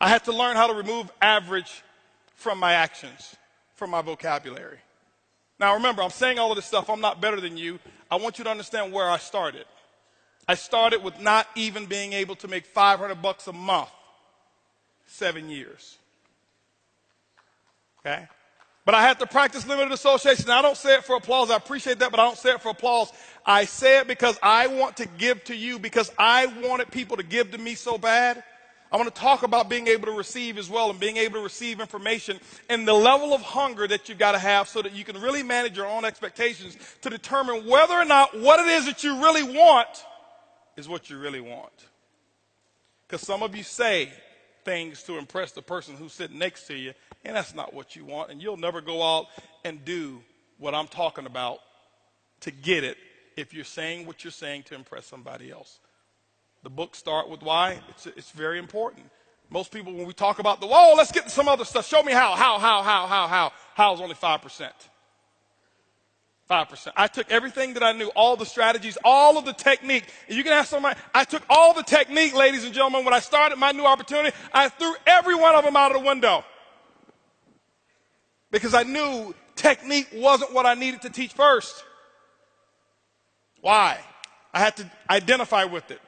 I had to learn how to remove average from my actions, from my vocabulary. Now remember, I'm saying all of this stuff. I'm not better than you. I want you to understand where I started. I started with not even being able to make $500 a month, 7 years. Okay? But I had to practice limited association. Now, I don't say it for applause. I appreciate that, but I don't say it for applause. I say it because I want to give to you, because I wanted people to give to me so bad. I want to talk about being able to receive as well, and being able to receive information and the level of hunger that you've got to have so that you can really manage your own expectations to determine whether or not what it is that you really want is what you really want. Because some of you say things to impress the person who's sitting next to you, and that's not what you want, and you'll never go out and do what I'm talking about to get it if you're saying what you're saying to impress somebody else. The book Start With Why, it's very important. Most people, when we talk about let's get to some other stuff. Show me how. How is only 5%. 5%. I took everything that I knew, all the strategies, all of the technique. And you can ask somebody, I took all the technique, ladies and gentlemen. When I started my new opportunity, I threw every one of them out of the window. Because I knew technique wasn't what I needed to teach first. Why? I had to identify with it.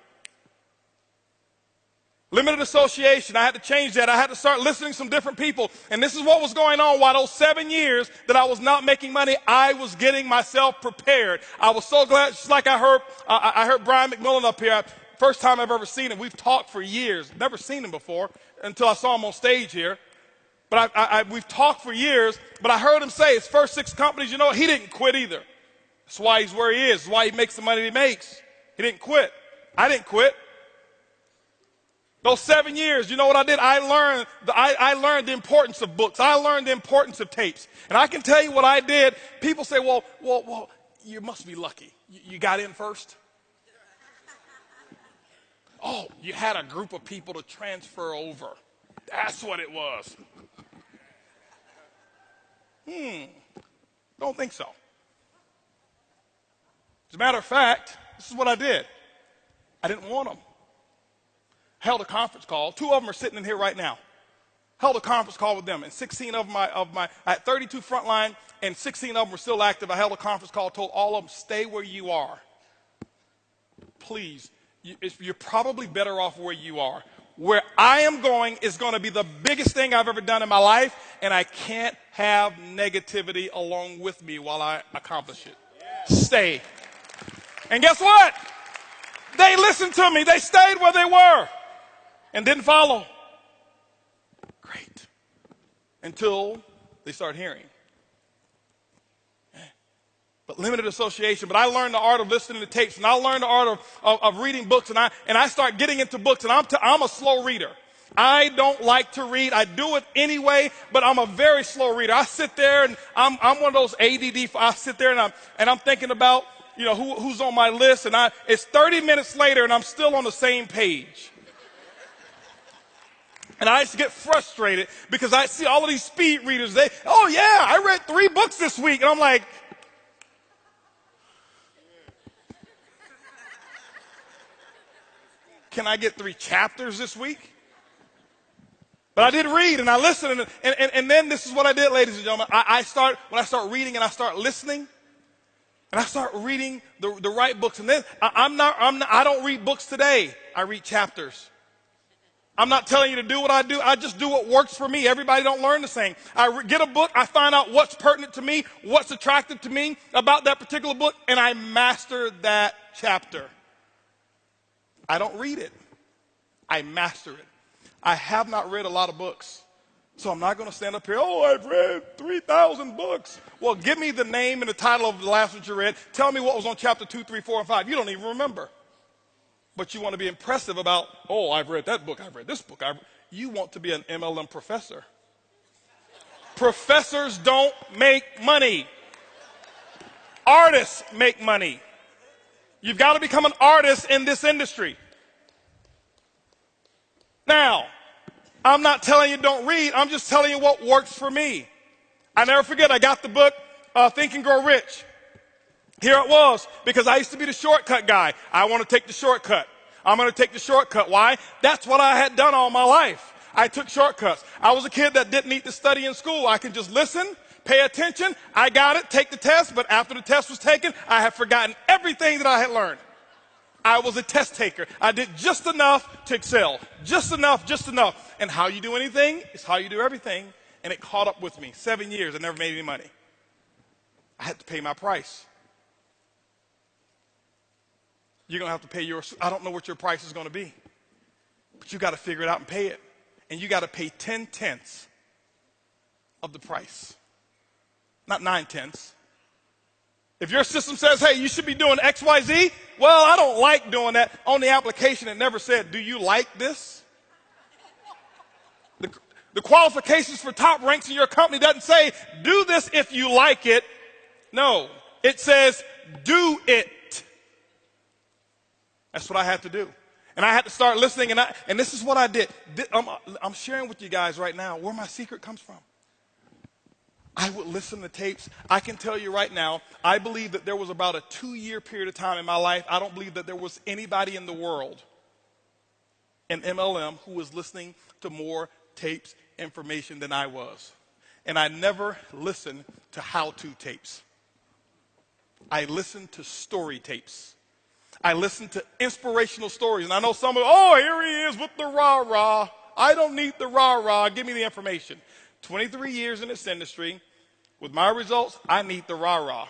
Limited association, I had to change that. I had to start listening to some different people. And this is what was going on. While those 7 years that I was not making money, I was getting myself prepared. I was so glad, just like I heard Brian McMillan up here. First time I've ever seen him. We've talked for years. Never seen him before until I saw him on stage here. But we've talked for years, but I heard him say his first 6 companies, you know what, he didn't quit either. That's why he's where he is. That's why he makes the money he makes. He didn't quit. I didn't quit. Those 7 years, you know what I did? I learned the importance of books. I learned the importance of tapes. And I can tell you what I did. People say, well, you must be lucky. You got in first? Oh, you had a group of people to transfer over. That's what it was. Don't think so. As a matter of fact, this is what I did. I didn't want them. Held a conference call. 2 of them are sitting in here right now. Held a conference call with them, and 16 of I had 32 frontline, and 16 of them were still active. I held a conference call, told all of them, stay where you are. Please, you're probably better off where you are. Where I am going is going to be the biggest thing I've ever done in my life, and I can't have negativity along with me while I accomplish it. Stay. And guess what? They listened to me. They stayed where they were and didn't follow. Great. Until they start hearing. But limited association. But I learned the art of listening to tapes, and I learned the art of reading books, and I start getting into books, and I'm a slow reader. I don't like to read. I do it anyway, but I'm a very slow reader. I sit there, and I'm one of those ADD. I sit there, and I'm thinking about, you know, who's on my list, and it's 30 minutes later, and I'm still on the same page. And I used to get frustrated because I see all of these speed readers. I read 3 books this week, and I'm like, can I get 3 chapters this week? But I did read, and I listened, and then this is what I did, ladies and gentlemen. When I start reading and I start listening, and I start reading the right books, and then I don't read books today. I read chapters. I'm not telling you to do what I do. I just do what works for me. Everybody don't learn the same. I get a book. I find out what's pertinent to me, what's attractive to me about that particular book, and I master that chapter. I don't read it. I master it. I have not read a lot of books, so I'm not going to stand up here, I've read 3,000 books. Well, give me the name and the title of the last one you read. Tell me what was on chapter 2, 3, 4, and 5. You don't even remember. But you want to be impressive about, I've read that book, I've read this book. You want to be an MLM professor. Professors don't make money. Artists make money. You've got to become an artist in this industry. Now, I'm not telling you don't read. I'm just telling you what works for me. I never forget, I got the book, Think and Grow Rich. Here it was, because I used to be the shortcut guy. I want to take the shortcut. I'm going to take the shortcut. Why? That's what I had done all my life. I took shortcuts. I was a kid that didn't need to study in school. I could just listen, pay attention. I got it, take the test, but after the test was taken, I had forgotten everything that I had learned. I was a test taker. I did just enough to excel. Just enough, just enough. And how you do anything is how you do everything. And it caught up with me. 7 years, I never made any money. I had to pay my price. You're going to have to pay yours. I don't know what your price is going to be. But you got to figure it out and pay it. And you got to pay 10/10 of the price. Not 9/10. If your system says, hey, you should be doing X, Y, Z, well, I don't like doing that. On the application, it never said, do you like this? The qualifications for top ranks in your company doesn't say, do this if you like it. No, it says, do it. That's what I had to do. And I had to start listening, and this is what I did. I'm sharing with you guys right now where my secret comes from. I would listen to tapes. I can tell you right now, I believe that there was about a 2-year period of time in my life. I don't believe that there was anybody in the world in MLM who was listening to more tapes, information than I was. And I never listened to how-to tapes. I listened to story tapes. I listened to inspirational stories. And I know some of, oh, here he is with the rah-rah. I don't need the rah-rah. Give me the information. 23 years in this industry, with my results, I need the rah-rah.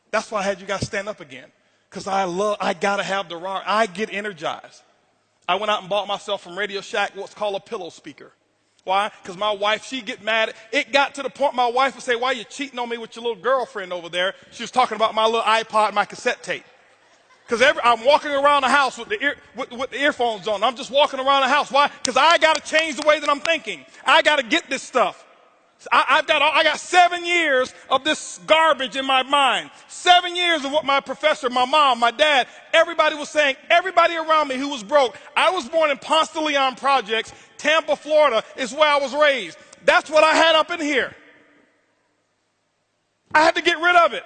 That's why I had you guys stand up again. Because I got to have the rah-rah. I get energized. I went out and bought myself from Radio Shack what's called a pillow speaker. Why? Because my wife, she'd get mad. It got to the point my wife would say, why are you cheating on me with your little girlfriend over there? She was talking about my little iPod and my cassette tape. Because I'm walking around the house with the earphones on. I'm just walking around the house. Why? Because I got to change the way that I'm thinking. I got to get this stuff. I got 7 years of this garbage in my mind. 7 years of what my professor, my mom, my dad, everybody was saying, everybody around me who was broke. I was born in Ponce de Leon Projects. Tampa, Florida is where I was raised. That's what I had up in here. I had to get rid of it.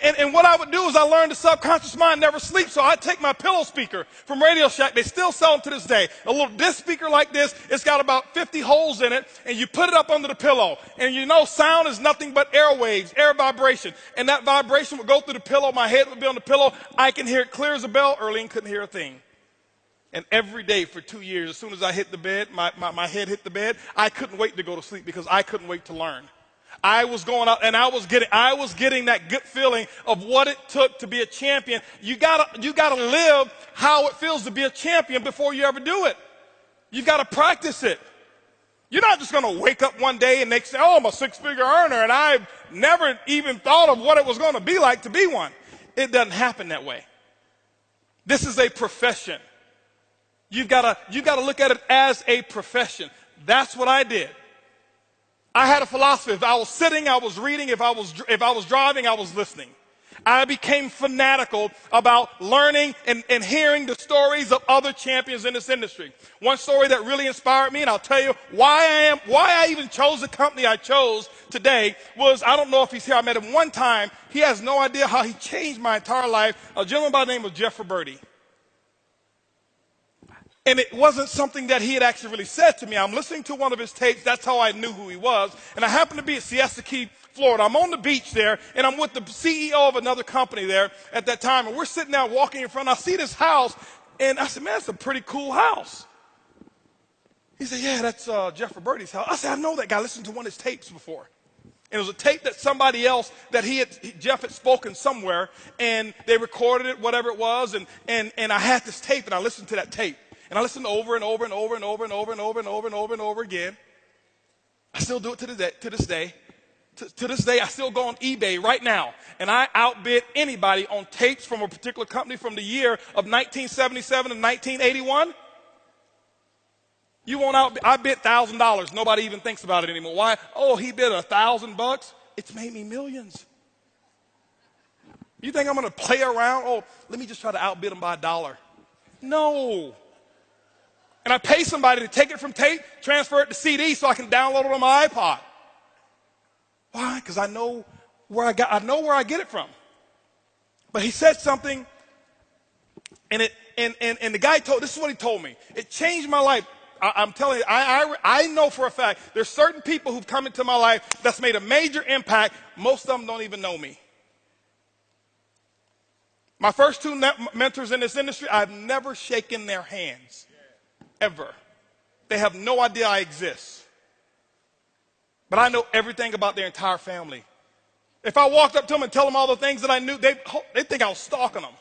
And what I would do is I learned the subconscious mind never sleeps, so I'd take my pillow speaker from Radio Shack. They still sell them to this day. A little disc speaker like this. It's got about 50 holes in it, and you put it up under the pillow. And you know sound is nothing but airwaves, air vibration. And that vibration would go through the pillow. My head would be on the pillow. I can hear it clear as a bell. Earlene couldn't hear a thing. And every day for 2 years, as soon as I hit the bed, my head hit the bed, I couldn't wait to go to sleep because I couldn't wait to learn. I was going out and I was getting that good feeling of what it took to be a champion. You gotta live how it feels to be a champion before you ever do it. You've got to practice it. You're not just going to wake up one day and they say, oh, I'm a 6-figure earner, and I've never even thought of what it was going to be like to be one. It doesn't happen that way. This is a profession. You've got to look at it as a profession. That's what I did. I had a philosophy. If I was sitting, I was reading. If I was driving, I was listening. I became fanatical about learning and hearing the stories of other champions in this industry. One story that really inspired me, and I'll tell you why I even chose the company I chose today, was, I don't know if he's here. I met him one time. He has no idea how he changed my entire life. A gentleman by the name of Jeff Roberti. And it wasn't something that he had actually really said to me. I'm listening to one of his tapes. That's how I knew who he was. And I happened to be at Siesta Key, Florida. I'm on the beach there, and I'm with the CEO of another company there at that time. And we're sitting there walking in front. I see this house, and I said, man, that's a pretty cool house. He said, yeah, that's Jeff Roberti's house. I said, I know that guy. I listened to one of his tapes before. And it was a tape that somebody else, Jeff had spoken somewhere, and they recorded it, whatever it was. And I had this tape, and I listened to that tape. And I listened over and over and over and over and over and over and over and over and over again. I still do it to this day. To this day, I still go on eBay right now, and I outbid anybody on tapes from a particular company from the year of 1977 and 1981. You won't outbid. I bid $1,000. Nobody even thinks about it anymore. Why? Oh, he bid $1,000. It's made me millions. You think I'm going to play around? Oh, let me just try to outbid him by $1. No. And I pay somebody to take it from tape, transfer it to CD so I can download it on my iPod. Why? Because I know where I get it from. But he said something, and And the guy this is what he told me. It changed my life. I'm telling you, I know for a fact there's certain people who've come into my life that's made a major impact. Most of them don't even know me. My first two mentors in this industry, I've never shaken their hands, ever. They have no idea I exist. But I know everything about their entire family. If I walked up to them and tell them all the things that I knew, they think I was stalking them.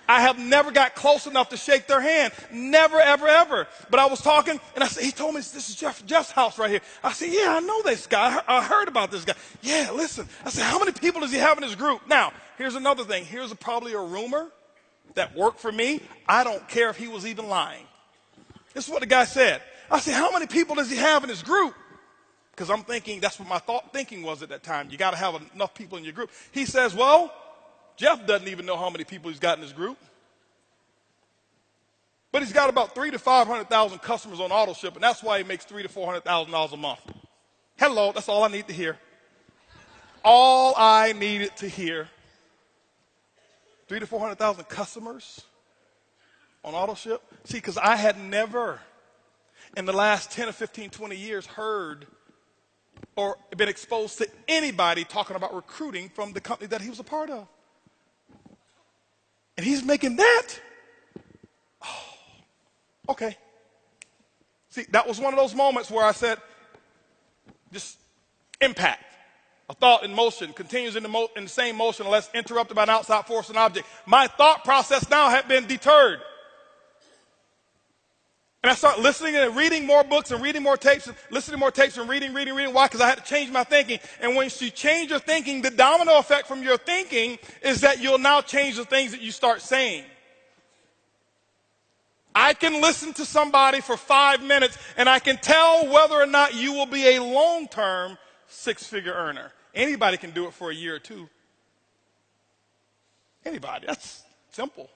I have never got close enough to shake their hand. Never, ever, ever. But I was talking, and I said, he told me this is Jeff's house right here. I said, yeah, I know this guy. I heard about this guy. Yeah, listen. I said, how many people does he have in his group? Now, here's another thing. Here's probably a rumor that worked for me. I don't care if he was even lying. This is what the guy said. I said, how many people does he have in his group? Because I'm thinking, that's what my thinking was at that time. You got to have enough people in your group. He says, well, Jeff doesn't even know how many people he's got in his group. But he's got about 300,000 to 500,000 customers on AutoShip, and that's why he makes $300,000 to $400,000 a month. Hello, that's all I need to hear. All I needed to hear. 300,000 to 400,000 customers on AutoShip. See, because I had never in the last 10 or 15, 20 years heard or been exposed to anybody talking about recruiting from the company that he was a part of. And he's making that. Oh, okay. See, that was one of those moments where I said, just impact. A thought in motion continues in the same motion unless interrupted by an outside force and object. My thought process now had been deterred. And I started listening and reading more books and reading more tapes and listening to more tapes and reading. Why? Because I had to change my thinking. And once you change your thinking, the domino effect from your thinking is that you'll now change the things that you start saying. I can listen to somebody for 5 minutes and I can tell whether or not you will be a long-term six-figure earner. Anybody can do it for a year or two. Anybody. That's simple.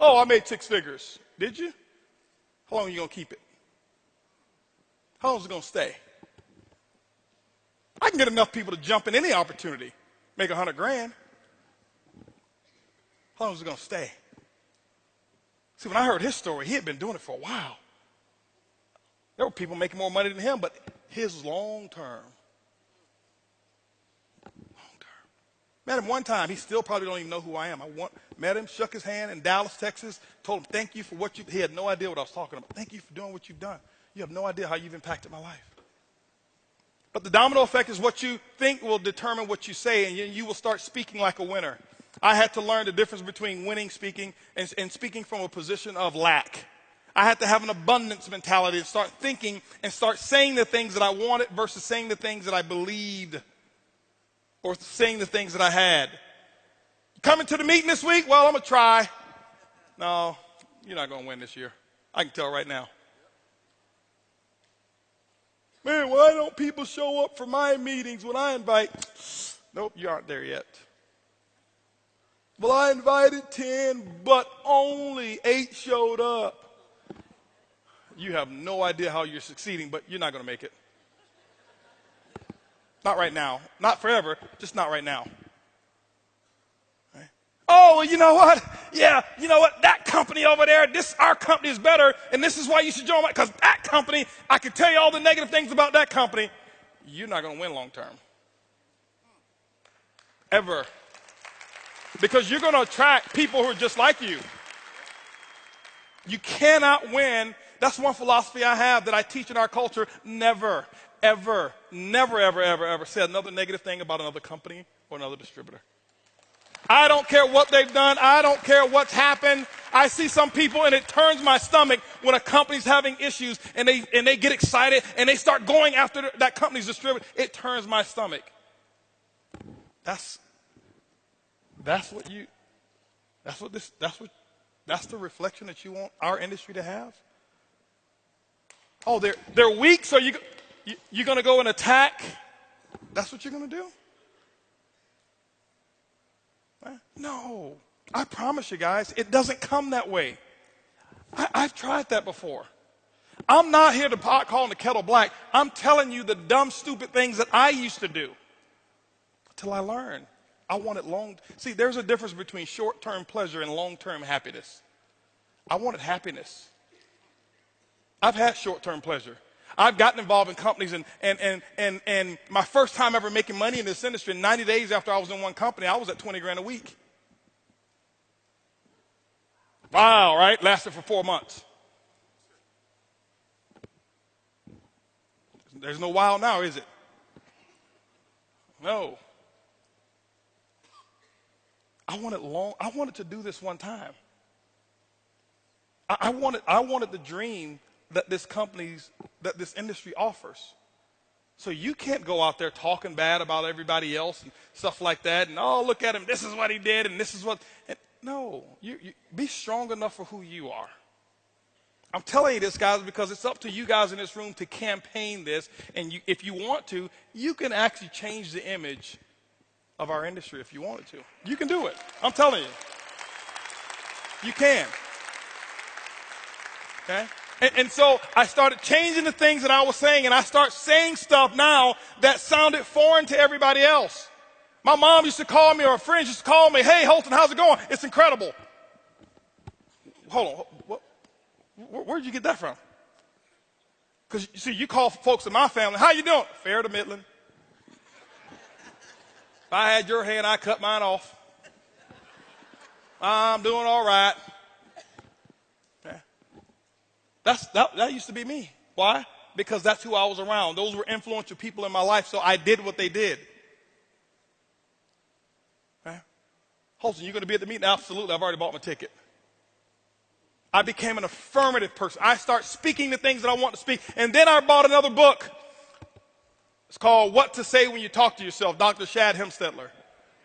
Oh, I made 6 figures. Did you? How long are you going to keep it? How long is it going to stay? I can get enough people to jump in any opportunity, make $100,000. How long is it going to stay? See, when I heard his story, he had been doing it for a while. There were people making more money than him, but his was long term. Met him one time. He still probably don't even know who I am. Met him, shook his hand in Dallas, Texas, told him thank you for what he had no idea what I was talking about. Thank you for doing what you've done. You have no idea how you've impacted my life. But the domino effect is what you think will determine what you say, and you will start speaking like a winner. I had to learn the difference between winning speaking and speaking from a position of lack. I had to have an abundance mentality and start thinking and start saying the things that I wanted versus saying the things that I believed or saying the things that I had. Coming to the meeting this week? Well, I'm going to try. No, you're not going to win this year. I can tell right now. Man, why don't people show up for my meetings when I invite? Nope, you aren't there yet. Well, I invited 10, but only 8 showed up. You have no idea how you're succeeding, but you're not going to make it. Not right now. Not forever, just not right now. Right? Oh, well, you know what? Yeah, you know what? That company over there, our company is better, and this is why you should join mine, because that company, I can tell you all the negative things about that company. You're not going to win long term. Ever. Because you're going to attract people who are just like you. You cannot win. That's one philosophy I have that I teach in our culture. Never, ever, never, ever, ever, ever say another negative thing about another company or another distributor. I don't care what they've done. I don't care what's happened. I see some people and it turns my stomach when a company's having issues and they get excited and they start going after that company's distributor. It turns my stomach. That's the reflection that you want our industry to have. Oh, they're weak, so you're going to go and attack. That's what you're going to do? No, I promise you guys, it doesn't come that way. I've tried that before. I'm not here to call the kettle black. I'm telling you the dumb, stupid things that I used to do until I learned. I wanted See, there's a difference between short-term pleasure and long-term happiness. I wanted happiness. I've had short-term pleasure. I've gotten involved in companies, and my first time ever making money in this industry, 90 days after I was in one company, I was at 20 grand a week. Wow, right? Lasted for 4 months. There's no wow now, is it? No. I wanted to do this one time. I wanted the dream that this industry offers. So you can't go out there talking bad about everybody else and stuff like that. And, oh, look at him. This is what he did. And this is what. No, you be strong enough for who you are. I'm telling you this, guys, because it's up to you guys in this room to campaign this. And if you want to, you can actually change the image of our industry if you wanted to. You can do it. I'm telling you. You can. Okay? And so I started changing the things that I was saying, and I start saying stuff now that sounded foreign to everybody else. My mom used to call me, or friends used to call me, hey, Holton, how's it going? It's incredible. Hold on. Where'd you get that from? Because, you see, you call folks in my family, how you doing? Fair to middling. If I had your hand, I'd cut mine off. I'm doing all right. Okay. That used to be me. Why? Because that's who I was around. Those were influential people in my life, so I did what they did. Okay. Holton, you going to be at the meeting? Absolutely. I've already bought my ticket. I became an affirmative person. I start speaking the things that I want to speak. And then I bought another book. It's called What to Say When You Talk to Yourself, Dr. Shad Hemstetler.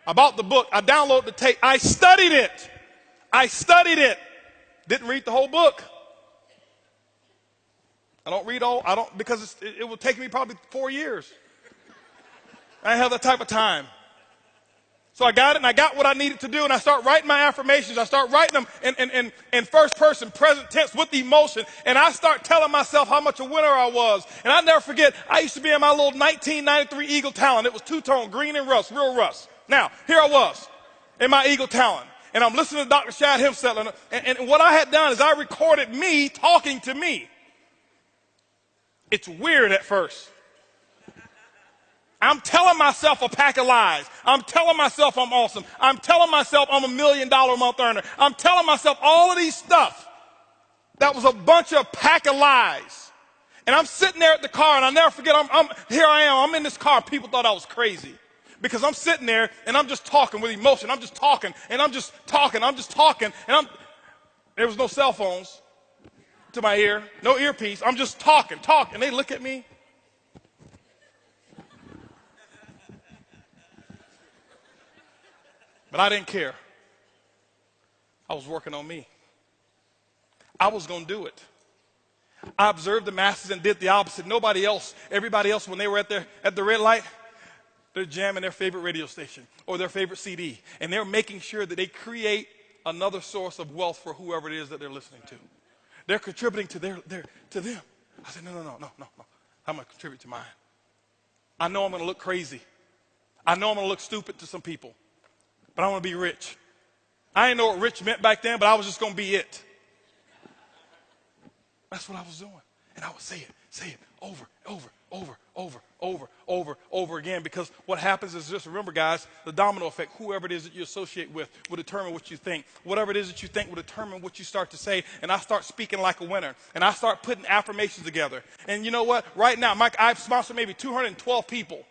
I bought the book. I downloaded the tape. I studied it. Didn't read the whole book. Because it will take me probably 4 years. I didn't have that type of time. So I got it, and I got what I needed to do, and I start writing my affirmations. I start writing them in first person, present tense, with emotion, and I start telling myself how much a winner I was. And I never forget, I used to be in my little 1993 Eagle Talon. It was two-tone, green and rust, real rust. Now, here I was in my Eagle Talon, and I'm listening to Dr. Shad Hemstetler, and what I had done is I recorded me talking to me. It's weird at first. I'm telling myself a pack of lies. I'm telling myself I'm awesome. I'm telling myself I'm $1 million a month earner. I'm telling myself all of these stuff. That was a bunch of pack of lies. And I'm sitting there at the car, and I'll never forget, here I am. I'm in this car. People thought I was crazy because I'm sitting there, and I'm just talking with emotion. I'm just talking, and I'm just talking. And there was no cell phones to my ear, no earpiece. I'm just talking. And they look at me. But I didn't care. I was working on me. I was going to do it. I observed the masses and did the opposite. Everybody else, when they were at the red light, they're jamming their favorite radio station or their favorite CD. And they're making sure that they create another source of wealth for whoever it is that they're listening to. They're contributing to them. I said, no. I'm going to contribute to mine. I know I'm going to look crazy. I know I'm going to look stupid to some people. But I want to be rich. I didn't know what rich meant back then, but I was just going to be it. That's what I was doing. And I would say it over again, because what happens is, just remember, guys, the domino effect. Whoever it is that you associate with will determine what you think. Whatever it is that you think will determine what you start to say. And I start speaking like a winner. And I start putting affirmations together. And you know what? Right now, Mike, I've sponsored maybe 212 people.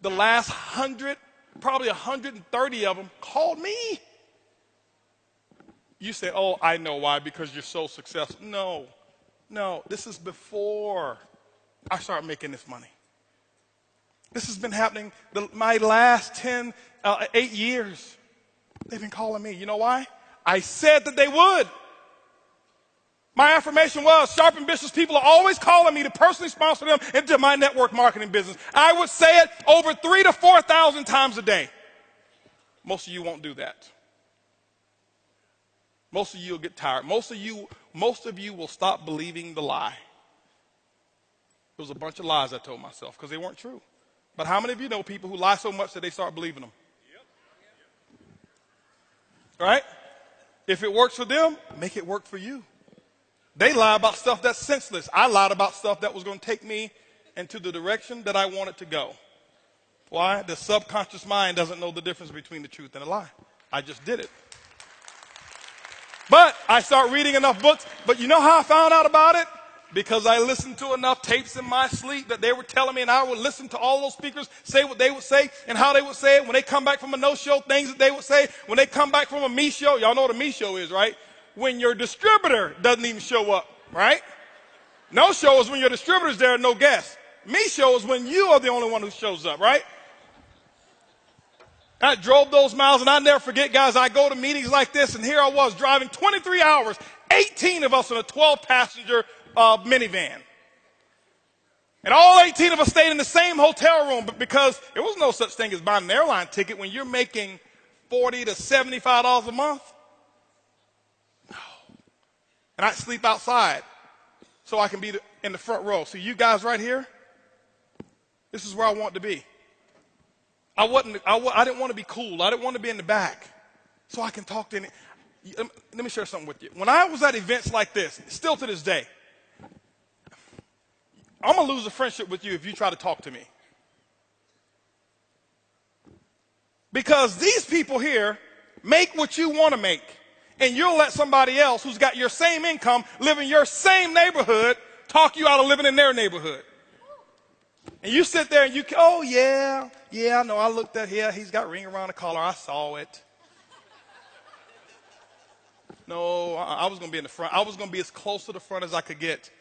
The last 100, probably 130 of them called me. You say, oh, I know why, because you're so successful. No, this is before I started making this money. This has been happening my last 8 years. They've been calling me. You know why? I said that they would. My affirmation was, sharp, ambitious people are always calling me to personally sponsor them into my network marketing business. I would say it over 3,000 to 4,000 times a day. Most of you won't do that. Most of you will get tired. Most of you will stop believing the lie. It was a bunch of lies I told myself because they weren't true. But how many of you know people who lie so much that they start believing them? Right? If it works for them, make it work for you. They lie about stuff that's senseless. I lied about stuff that was going to take me into the direction that I wanted to go. Why? The subconscious mind doesn't know the difference between the truth and a lie. I just did it. But I start reading enough books. But you know how I found out about it? Because I listened to enough tapes in my sleep that they were telling me, and I would listen to all those speakers say what they would say and how they would say it. When they come back from a no-show, things that they would say. When they come back from a me show, y'all know what a me show is, right? When your distributor doesn't even show up, right? No show is when your distributor's there and no guests. Me show is when you are the only one who shows up, right? I drove those miles, and I never forget, guys, I go to meetings like this, and here I was driving 23 hours, 18 of us in a 12-passenger minivan. And all 18 of us stayed in the same hotel room, but because there was no such thing as buying an airline ticket when you're making $40 to $75 a month. No. And I sleep outside so I can be in the front row. So you guys right here, this is where I want to be. I didn't want to be cool. I didn't want to be in the back so I can talk to any. Let me share something with you. When I was at events like this, still to this day, I'm going to lose a friendship with you if you try to talk to me. Because these people here make what you want to make, and you'll let somebody else who's got your same income, live in your same neighborhood, talk you out of living in their neighborhood. And you sit there and you, oh, yeah, I know, I looked at here, he's got a ring around the collar, I saw it. No, I was going to be in the front. I was going to be as close to the front as I could get.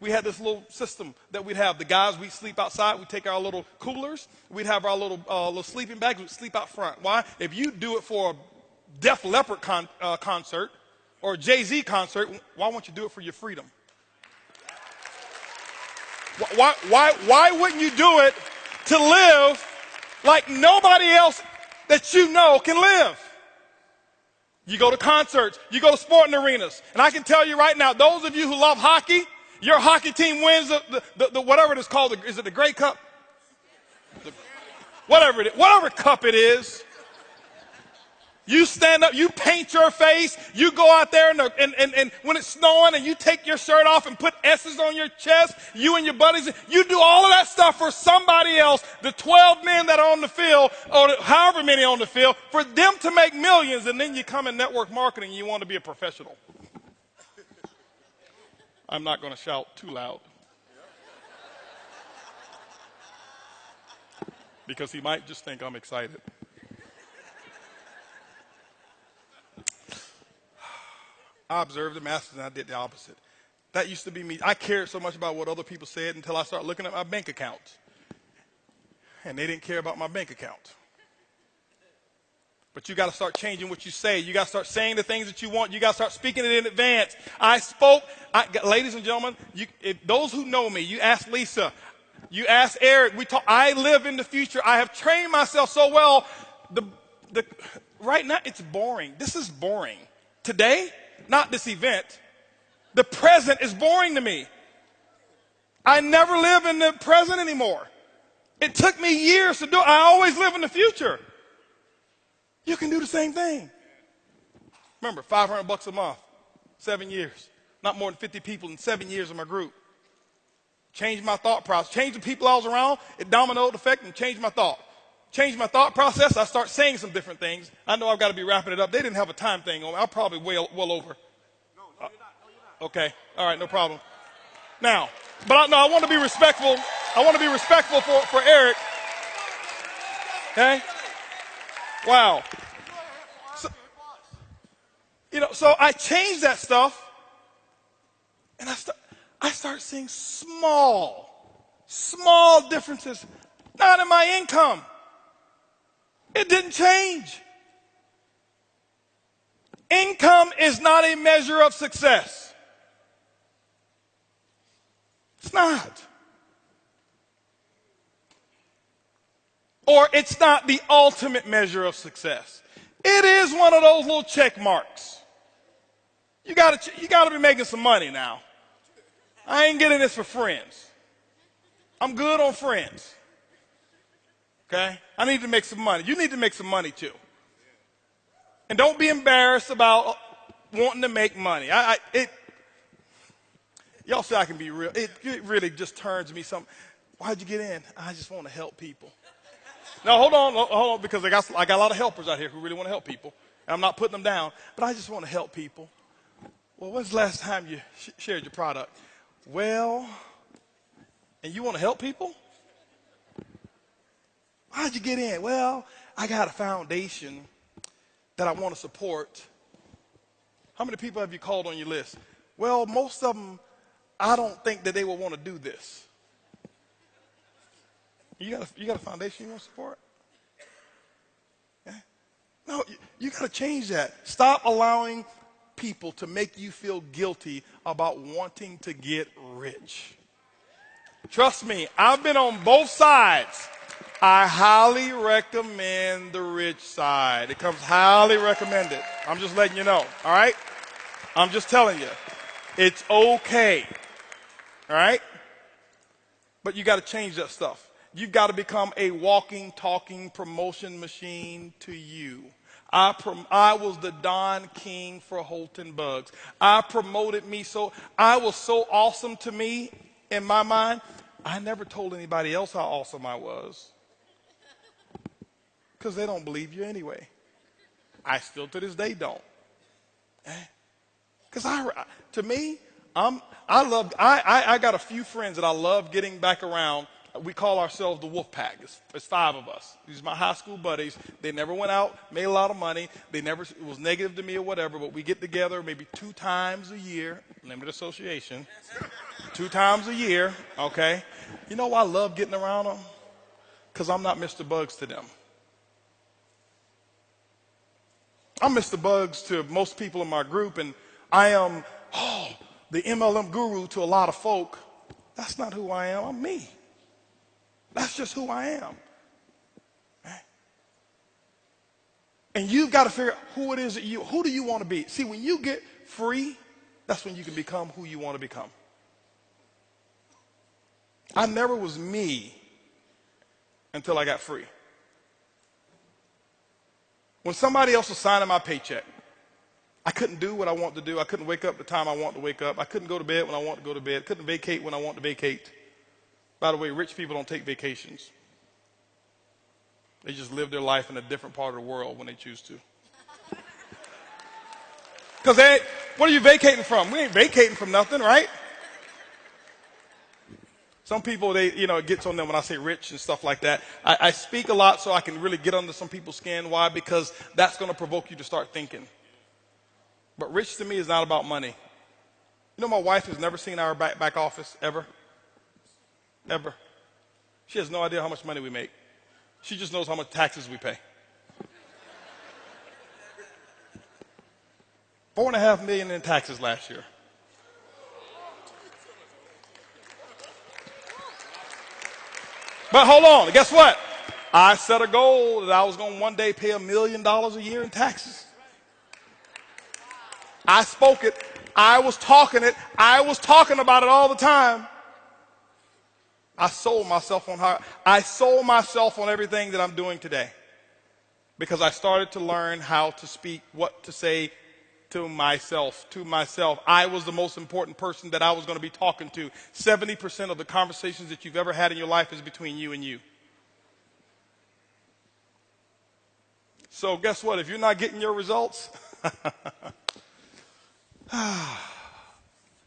We had this little system that we'd have. The guys, we'd sleep outside. We'd take our little coolers. We'd have our little sleeping bags. We'd sleep out front. Why? If you do it for a Def Leppard concert or a Jay-Z concert, why won't you do it for your freedom? Why wouldn't you do it to live like nobody else that you know can live? You go to concerts, you go to sporting arenas, and I can tell you right now, those of you who love hockey, your hockey team wins the whatever it is called. Is it the Grey Cup? Whatever cup it is. You stand up, you paint your face, you go out there and when it's snowing and you take your shirt off and put S's on your chest, you and your buddies, you do all of that stuff for somebody else, the 12 men that are on the field, or however many on the field, for them to make millions, and then you come in network marketing and you want to be a professional. I'm not going to shout too loud. Because he might just think I'm excited. I observed the masses and I did the opposite. That used to be me. I cared so much about what other people said until I started looking at my bank account. And they didn't care about my bank account. But you got to start changing what you say. You got to start saying the things that you want. You got to start speaking it in advance. Ladies and gentlemen, those who know me, you ask Lisa, you ask Eric, I live in the future. I have trained myself so well. Right now, it's boring. This is boring. Today, not this event. The present is boring to me. I never live in the present anymore. It took me years to do it. I always live in the future. You can do the same thing. Remember, $500 a month, 7 years. Not more than 50 people in 7 years in my group. Changed my thought process. Changed the people I was around. It dominoed effect and changed my thought. Changed my thought process. I start saying some different things. I know I've got to be wrapping it up. They didn't have a time thing on me. I'm probably well over. No, you're not. Okay. All right. No problem. Now, but I want to be respectful. I want to be respectful for Eric. Okay. Wow. So I changed that stuff, and I start seeing small differences, not in my income. It didn't change. Income is not a measure of success. It's not. Or it's not the ultimate measure of success. It is one of those little check marks. You got to be making some money now. I ain't getting this for friends. I'm good on friends. Okay? I need to make some money. You need to make some money too. And don't be embarrassed about wanting to make money. Y'all say I can be real. It really just turns me something. Why'd you get in? I just want to help people. No, hold on, because I got a lot of helpers out here who really want to help people. And I'm not putting them down, but I just want to help people. Well, when's the last time you shared your product? Well, and you want to help people? How'd you get in? Well, I got a foundation that I want to support. How many people have you called on your list? Well, most of them, I don't think that they will want to do this. You got a foundation you want to support? Yeah? No, you got to change that. Stop allowing people to make you feel guilty about wanting to get rich. Trust me, I've been on both sides. I highly recommend the rich side. It comes highly recommended. I'm just letting you know, all right? I'm just telling you. It's okay, all right? But you got to change that stuff. You've got to become a walking, talking promotion machine to you. I was the Don King for Holton Bugs. I promoted me so, I was so awesome to me in my mind, I never told anybody else how awesome I was. Because they don't believe you anyway. I still to this day don't. Because to me, I got a few friends that I love getting back around. We call ourselves the Wolf Pack. It's 5 of us. These are my high school buddies. They never went out, made a lot of money. It was negative to me or whatever, but we get together maybe 2 times a year, limited association, 2 times a year, okay? You know why I love getting around them? Because I'm not Mr. Bugs to them. I'm Mr. Bugs to most people in my group, and I am, the MLM guru to a lot of folk. That's not who I am. I'm me. That's just who I am. And you've got to figure out who it is who do you want to be? See, when you get free, that's when you can become who you want to become. I never was me until I got free. When somebody else was signing my paycheck, I couldn't do what I want to do. I couldn't wake up the time I want to wake up. I couldn't go to bed when I want to go to bed. Couldn't vacate when I want to vacate. By the way, rich people don't take vacations. They just live their life in a different part of the world when they choose to. Because what are you vacating from? We ain't vacating from nothing, right? Some people, it gets on them when I say rich and stuff like that. I speak a lot so I can really get under some people's skin. Why? Because that's going to provoke you to start thinking. But rich to me is not about money. You know, my wife has never seen our back office, ever. Ever. She has no idea how much money we make. She just knows how much taxes we pay. $4.5 million in taxes last year. But hold on, guess what? I set a goal that I was going to one day pay $1 million a year in taxes. I spoke it. I was talking it. I was talking about it all the time. I sold myself on everything that I'm doing today because I started to learn how to speak, what to say to myself. I was the most important person that I was going to be talking to. 70% of the conversations that you've ever had in your life is between you and you. So guess what? If you're not getting your results,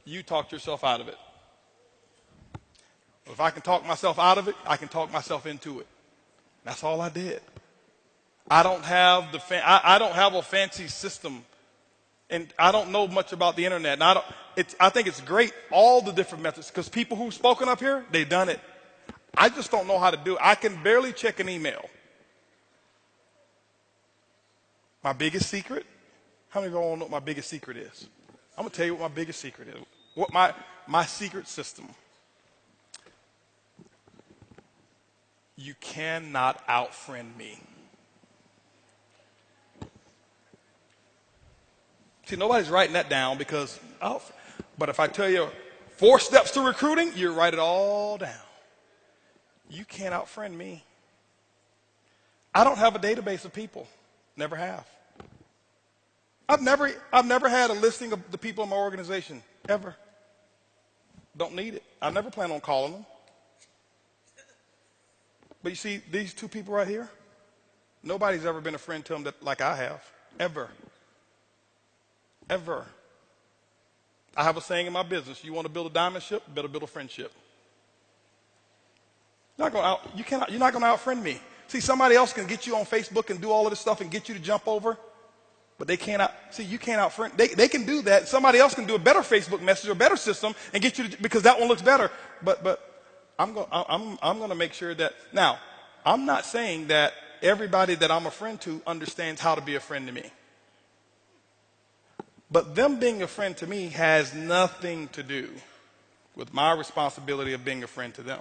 you talked yourself out of it. If I can talk myself out of it, I can talk myself into it. That's all I did. I don't have I don't have a fancy system, and I don't know much about the internet. And I think it's great, all the different methods, because people who've spoken up here, they've done it. I just don't know how to do it. I can barely check an email. My biggest secret? How many of y'all know what my biggest secret is? I'm going to tell you what my biggest secret is. What my secret system. You cannot out-friend me. See, nobody's writing that down because, but if I tell you 4 steps to recruiting, you write it all down. You can't out-friend me. I don't have a database of people. Never have. I've never had a listing of the people in my organization, ever. Don't need it. I never plan on calling them. But you see, these two people right here, nobody's ever been a friend to them like I have, ever. Ever. I have a saying in my business, you want to build a diamond ship, you better build a friendship. You're not going to out-friend me. See, somebody else can get you on Facebook and do all of this stuff and get you to jump over, but they can't you can't out-friend. They can do that. Somebody else can do a better Facebook message or a better system and get you to, because that one looks better. But I'm going to make sure that, now, I'm not saying that everybody that I'm a friend to understands how to be a friend to me. But them being a friend to me has nothing to do with my responsibility of being a friend to them.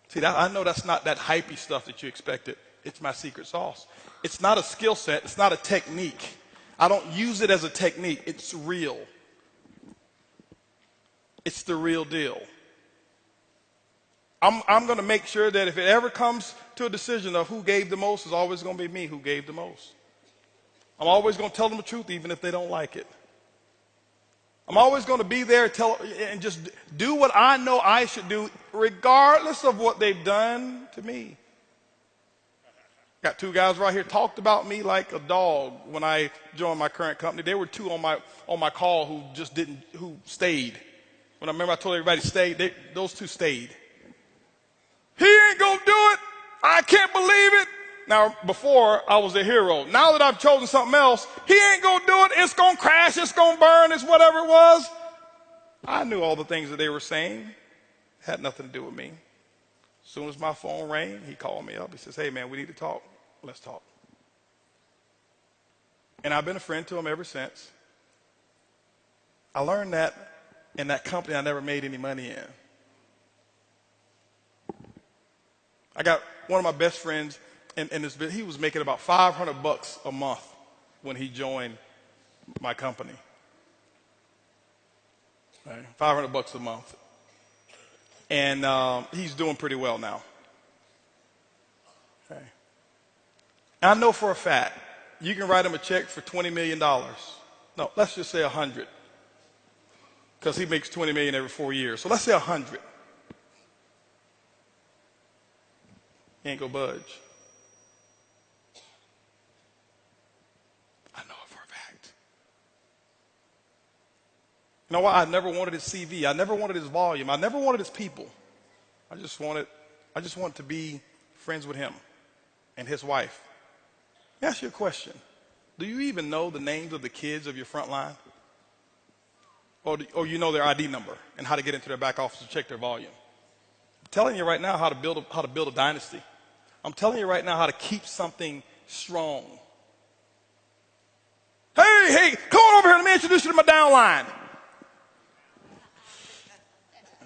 See, I know that's not that hypey stuff that you expected. It's my secret sauce. It's not a skill set. It's not a technique. I don't use it as a technique. It's real. It's the real deal. I'm going to make sure that if it ever comes to a decision of who gave the most, it's always going to be me who gave the most. I'm always going to tell them the truth even if they don't like it. I'm always going to be there and just do what I know I should do regardless of what they've done to me. Got two guys right here talked about me like a dog when I joined my current company. There were two on my call who stayed. When I remember I told everybody to stay, those two stayed. He ain't going to do it. I can't believe it. Now, before, I was a hero. Now that I've chosen something else, he ain't going to do it. It's going to crash. It's going to burn. It's whatever it was. I knew all the things that they were saying. It had nothing to do with me. As soon as my phone rang, he called me up. He says, hey, man, we need to talk. Let's talk. And I've been a friend to him ever since. I learned that in that company I never made any money in. I got one of my best friends in this business. He was making about $500 a month when he joined my company. Right? $500 a month. And he's doing pretty well now. Okay. I know for a fact you can write him a check for $20 million. No, let's just say 100. Because he makes $20 million every 4 years. So let's say 100. He ain't gonna budge. I know it for a fact. You know why? I never wanted his CV. I never wanted his volume. I never wanted his people. I just wanted to be friends with him and his wife. Let me ask you a question. Do you even know the names of the kids of your front line? Or you know their ID number and how to get into their back office to check their volume? I'm telling you right now how to build a dynasty. I'm telling you right now how to keep something strong. Hey, come on over here. Let me introduce you to my downline.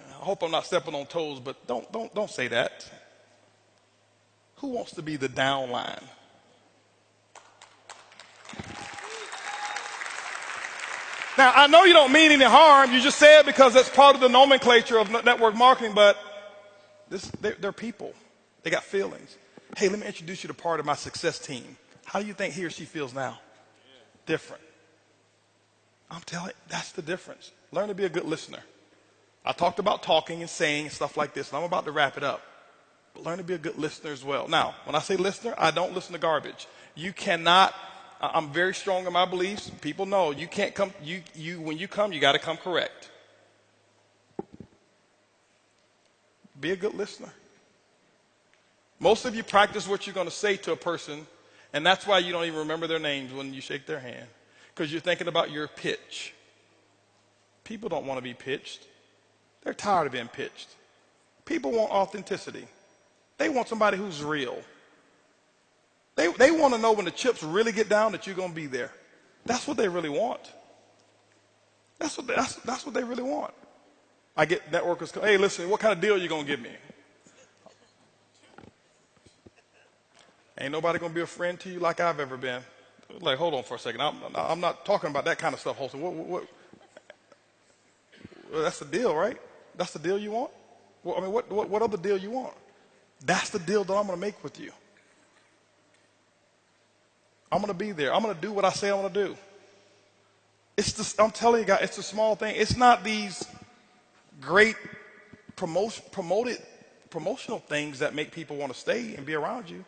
I hope I'm not stepping on toes, but don't say that. Who wants to be the downline? Now, I know you don't mean any harm. You just say it because that's part of the nomenclature of network marketing, but they're people. They got feelings. Hey, let me introduce you to part of my success team. How do you think he or she feels now? Different. I'm telling you, that's the difference. Learn to be a good listener. I talked about talking and saying and stuff like this, and I'm about to wrap it up. But learn to be a good listener as well. Now, when I say listener, I don't listen to garbage. You cannot, I'm very strong in my beliefs. People know you can't come, when you come, you got to come correct. Be a good listener. Most of you practice what you're going to say to a person, and that's why you don't even remember their names when you shake their hand, because you're thinking about your pitch. People don't want to be pitched. They're tired of being pitched. People want authenticity. They want somebody who's real. They want to know when the chips really get down that you're going to be there. That's what they really want. That's what they really want. I get networkers, hey, listen, what kind of deal are you going to give me? Ain't nobody going to be a friend to you like I've ever been. Like, hold on for a second. I'm not talking about that kind of stuff, Holton. Well, that's the deal, right? That's the deal you want? Well, I mean, what other deal you want? That's the deal that I'm going to make with you. I'm going to be there. I'm going to do what I say I'm going to do. I'm telling you guys, it's a small thing. It's not these great promotional things that make people want to stay and be around you.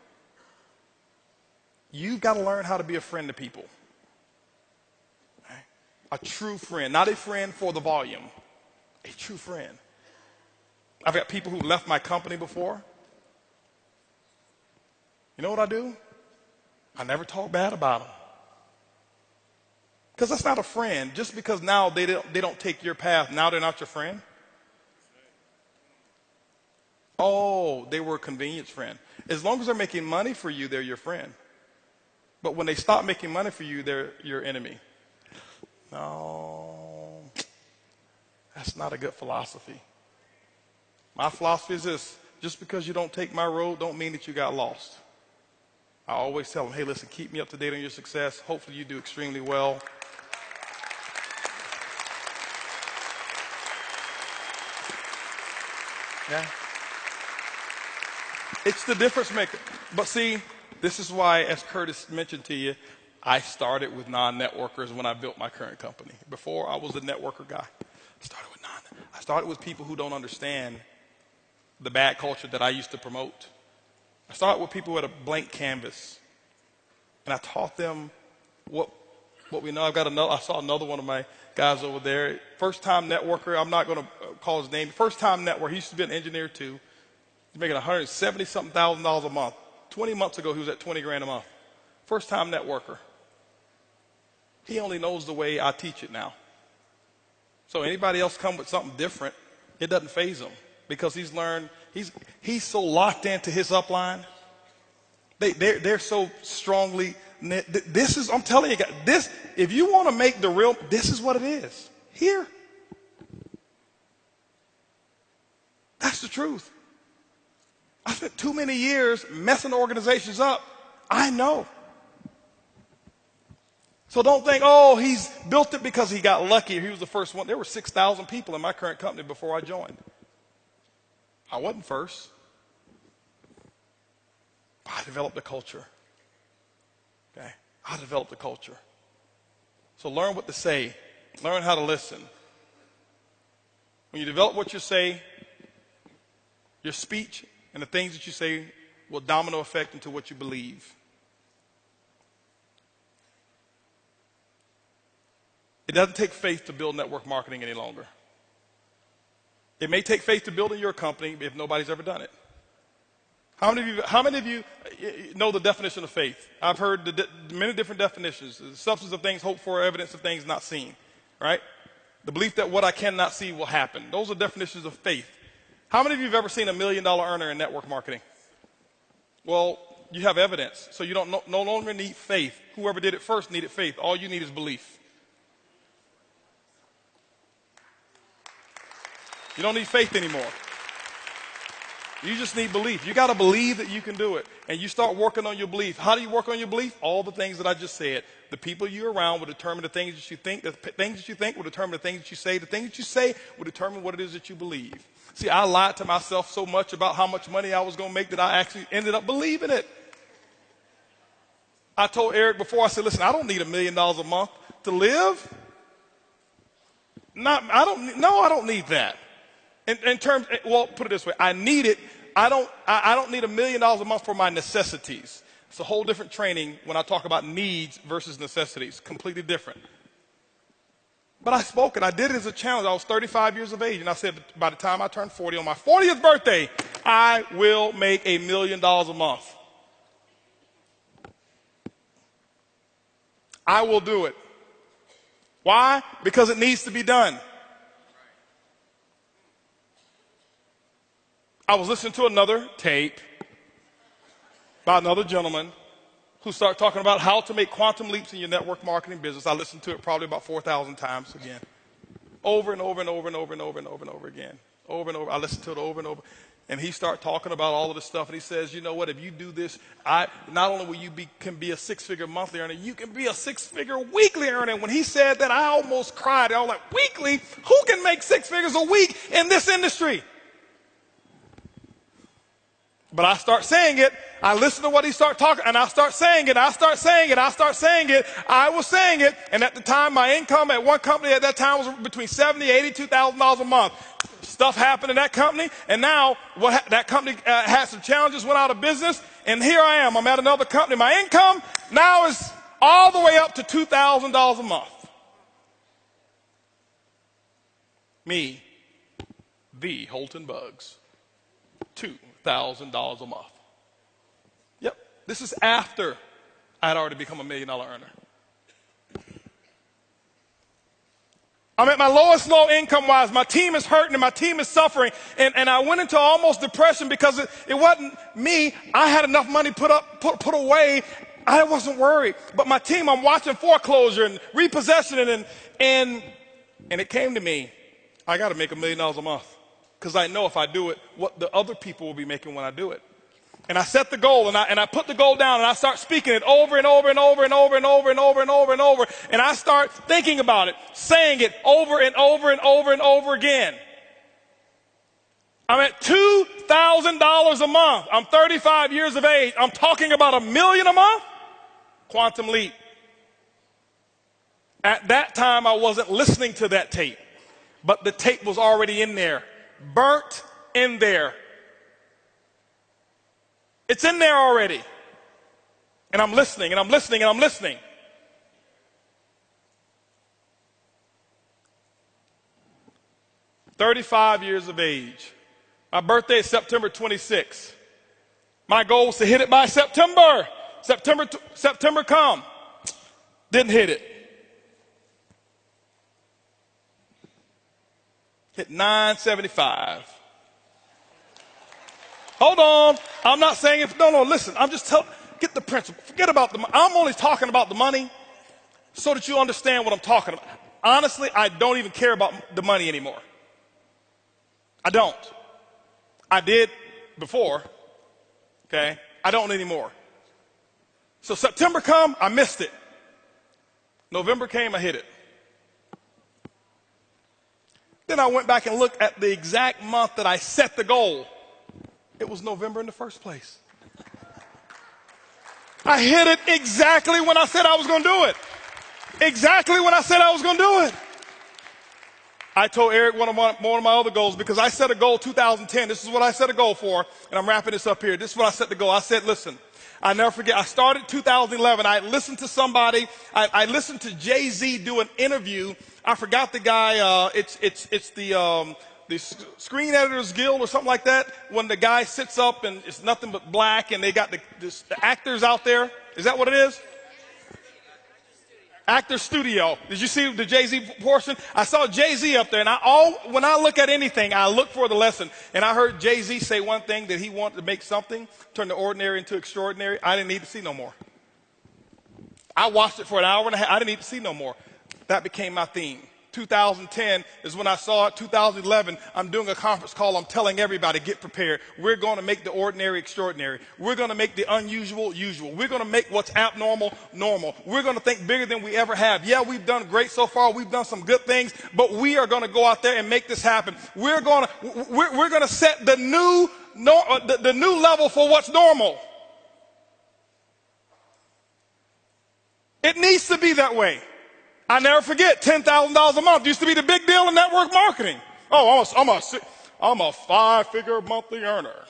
You've got to learn how to be a friend to people. Okay? A true friend, not a friend for the volume. A true friend. I've got people who left my company before. You know what I do? I never talk bad about them. Because that's not a friend. Just because now they don't take your path, now they're not your friend. Oh, they were a convenience friend. As long as they're making money for you, they're your friend. But when they stop making money for you, they're your enemy. No, that's not a good philosophy. My philosophy is this: just because you don't take my road don't mean that you got lost. I always tell them, hey, listen, keep me up to date on your success. Hopefully you do extremely well. Yeah. It's the difference maker. But see, this is why, as Curtis mentioned to you, I started with non-networkers when I built my current company. Before, I was a networker guy. I started with people who don't understand the bad culture that I used to promote. I started with people who had a blank canvas. And I taught them what we know. I saw another one of my guys over there. First-time networker. I'm not going to call his name. First-time networker. He used to be an engineer, too. He's making $170-something thousand a month. 20 months ago, he was at 20 grand a month. First-time networker. He only knows the way I teach it now. So anybody else come with something different, it doesn't faze him because he's learned. He's so locked into his upline. They're so strongly. I'm telling you guys, this. If you want to make the real, this is what it is. Here. That's the truth. I spent too many years messing organizations up. I know. So don't think, oh, he's built it because he got lucky. He was the first one. There were 6,000 people in my current company before I joined. I wasn't first. I developed a culture. Okay? I developed a culture. So learn what to say. Learn how to listen. When you develop what you say, your speech and the things that you say will domino effect into what you believe. It doesn't take faith to build network marketing any longer. It may take faith to build in your company if nobody's ever done it. How many of you know the definition of faith? I've heard many different definitions. The substance of things hoped for, evidence of things not seen. Right? The belief that what I cannot see will happen. Those are definitions of faith. How many of you have ever seen $1 million earner in network marketing? Well, you have evidence, so you no longer need faith. Whoever did it first needed faith. All you need is belief. You don't need faith anymore. You just need belief. You got to believe that you can do it. And you start working on your belief. How do you work on your belief? All the things that I just said. The people you're around will determine the things that you think. The things that you think will determine the things that you say. The things that you say will determine what it is that you believe. See, I lied to myself so much about how much money I was going to make that I actually ended up believing it. I told Eric before, I said, listen, I don't need $1 million a month to live. I don't need that. In terms, well, put it this way, I need it. I don't need $1 million a month for my necessities. It's a whole different training when I talk about needs versus necessities. Completely different. But I spoke it. I did it as a challenge. I was 35 years of age, and I said by the time I turned 40 on my 40th birthday, I will make $1 million a month. I will do it. Why? Because it needs to be done. I was listening to another tape by another gentleman who started talking about how to make quantum leaps in your network marketing business. I listened to it probably about 4,000 times again. Over and over and over and over and over and over and over again. Over and over. I listened to it over and over. And he started talking about all of this stuff. And he says, you know what, if you do this, not only will you can be a six-figure monthly earner, you can be a six-figure weekly earner. And when he said that, I almost cried. I was like, weekly? Who can make 6 figures a week in this industry? But I start saying it, I listen to what he started talking, and I start saying it. I was saying it. And at the time, my income at one company at that time was between $70,000 to $82,000 a month. Stuff happened in that company, and now that company had some challenges, went out of business, and here I am. I'm at another company. My income now is all the way up to $2,000 a month. Me, the Holton Bugs, $2,000 a month. Yep, this is after I had already become $1 million earner. I'm at my lowest low income-wise. My team is hurting and my team is suffering. And I went into almost depression because it wasn't me. I had enough money put away. I wasn't worried. But my team, I'm watching foreclosure and repossession and it came to me. I got to make $1 million a month because I know if I do it, what the other people will be making when I do it. And I set the goal and I put the goal down and I start speaking it over and over and over and over and over and over and over and over. And I start thinking about it, saying it over and over and over and over again. I'm at $2,000 a month. I'm 35 years of age. I'm talking about $1 million a month. Quantum leap. At that time, I wasn't listening to that tape, but the tape was already in there, burnt in there. It's in there already. And I'm listening and I'm listening and I'm listening. "35 years of age. My birthday is September 26th. My goal was to hit it by September. September come. Didn't hit it. Hit 975. Hold on. I'm not saying if, no, listen. I'm just get the principle. Forget about the money. I'm only talking about the money so that you understand what I'm talking about. Honestly, I don't even care about the money anymore. I don't. I did before. Okay? I don't anymore. So September come, I missed it. November came, I hit it. Then I went back and looked at the exact month that I set the goal. It was November in the first place. I hit it exactly when I said I was going to do it. Exactly when I said I was going to do it. I told Eric one of my other goals because I set a goal 2010. This is what I set a goal for, and I'm wrapping this up here. This is what I set the goal. I said, listen, I never forget. I started 2011. I listened to somebody. I listened to Jay-Z do an interview. I forgot the guy. It's the Screen Editors Guild or something like that. When the guy sits up and it's nothing but black, and they got the actors out there. Is that what it is? Actor Studio. Did you see the Jay-Z portion? I saw Jay-Z up there, and when I look at anything, I look for the lesson. And I heard Jay-Z say one thing, that he wanted to make something, turn the ordinary into extraordinary. I didn't need to see no more. I watched it for an hour and a half. I didn't need to see no more. That became my theme. 2010 is when I saw it. 2011, I'm doing a conference call. I'm telling everybody, get prepared. We're going to make the ordinary extraordinary. We're going to make the unusual usual. We're going to make what's abnormal normal. We're going to think bigger than we ever have. Yeah, we've done great so far. We've done some good things, but we are going to go out there and make this happen. We're going to set the new level for what's normal. It needs to be that way. I never forget, $10,000 a month used to be the big deal in network marketing. Oh, I'm a 5-figure monthly earner.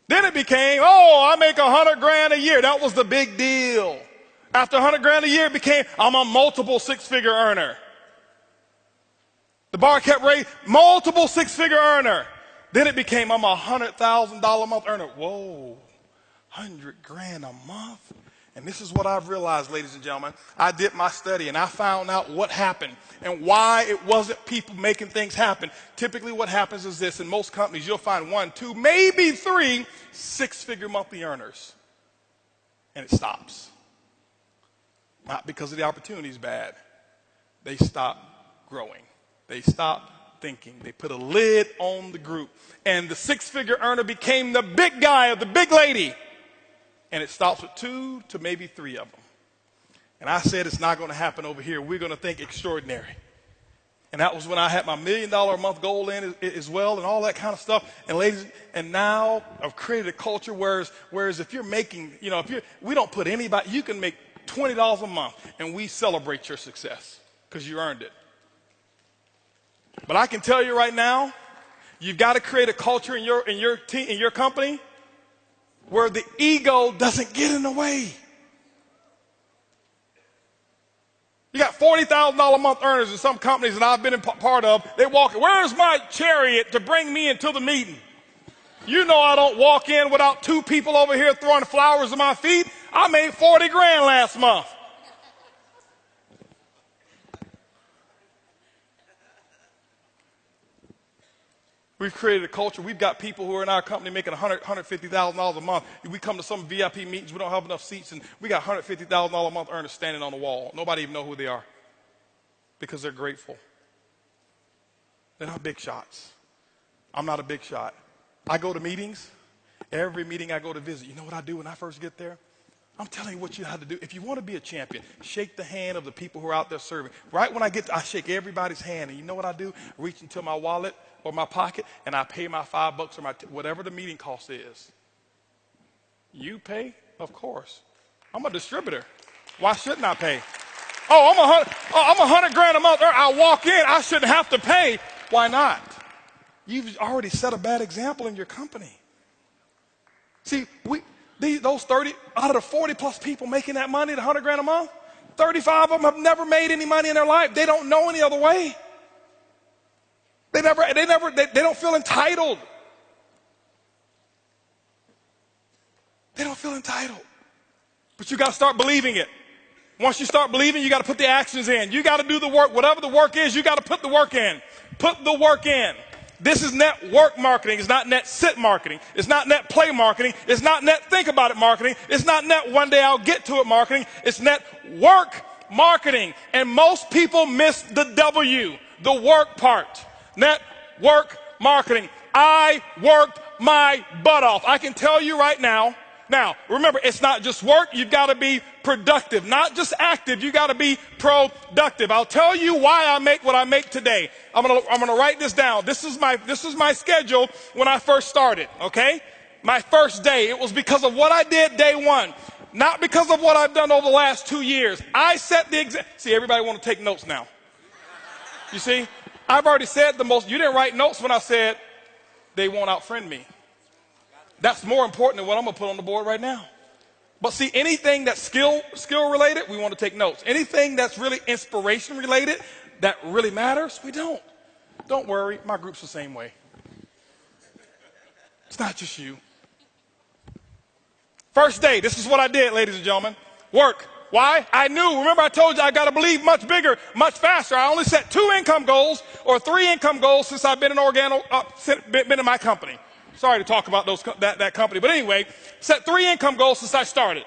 Then it became, I make $100,000 a year. That was the big deal. After $100,000 a year, it became, I'm a multiple 6-figure earner. The bar kept raising, multiple 6-figure earner. Then it became, I'm a $100,000 a month earner. Whoa, $100,000 a month? And this is what I've realized, ladies and gentlemen. I did my study and I found out what happened and why it wasn't people making things happen. Typically what happens is this. In most companies, you'll find 1, 2, maybe 3 6-figure monthly earners. And it stops. Not because of the opportunity is bad. They stop growing. They stop thinking. They put a lid on the group. And the 6-figure earner became the big guy or the big lady. And it stops with 2 to maybe 3 of them. And I said it's not going to happen over here. We're going to think extraordinary. And that was when I had my $1 million a month goal in as well and all that kind of stuff. And ladies, and now I've created a culture whereas if you're making, we don't put anybody, you can make $20 a month and we celebrate your success because you earned it. But I can tell you right now, you've got to create a culture in your team, in your company where the ego doesn't get in the way. You got $40,000 a month earners in some companies that I've been a part of. They walk, where's my chariot to bring me into the meeting? You know I don't walk in without 2 people over here throwing flowers at my feet. I made 40 grand last month. We've created a culture. We've got people who are in our company making $150,000 a month. We come to some VIP meetings. We don't have enough seats, and we got $150,000 a month earners standing on the wall. Nobody even know who they are because they're grateful. They're not big shots. I'm not a big shot. I go to meetings. Every meeting I go to visit, you know what I do when I first get there? I'm telling you what you have to do. If you want to be a champion, shake the hand of the people who are out there serving. Right when I get to, I shake everybody's hand. And you know what I do? Reach into my wallet or my pocket, and I pay my $5 or whatever the meeting cost is. You pay? Of course. I'm a distributor. Why shouldn't I pay? I'm 100 grand a month. I walk in. I shouldn't have to pay. Why not? You've already set a bad example in your company. See, those 30 out of the 40 plus people making that money, the 100 grand a month, 35 of them have never made any money in their life. They don't know any other way. They don't feel entitled. They don't feel entitled. But you got to start believing it. Once you start believing, you got to put the actions in. You got to do the work. Whatever the work is, you got to put the work in. Put the work in. This is network marketing. It's not net sit marketing. It's not net play marketing. It's not net think about it marketing. It's not net one day I'll get to it marketing. It's net work marketing. And most people miss the W, the work part. Network marketing. I worked my butt off. I can tell you right now. Now, remember, it's not just work. You've got to be productive, not just active. You got to be productive. I'll tell you why I make what I make today. I'm gonna write this down. This is my schedule when I first started. Okay, my first day. It was because of what I did day one, not because of what I've done over the last 2 years. I set the example. See, everybody want to take notes now. You see, I've already said the most. You didn't write notes when I said they won't outfriend me. That's more important than what I'm going to put on the board right now. But see, anything that's skill related, we want to take notes. Anything that's really inspiration related, that really matters, we don't. Don't worry, my group's the same way. It's not just you. First day, this is what I did, ladies and gentlemen. Work. Why? I knew. Remember I told you I got to believe much bigger, much faster. I only set 2 income goals or 3 income goals since I've been been in my company. Sorry to talk about that company. But anyway, set 3 income goals since I started.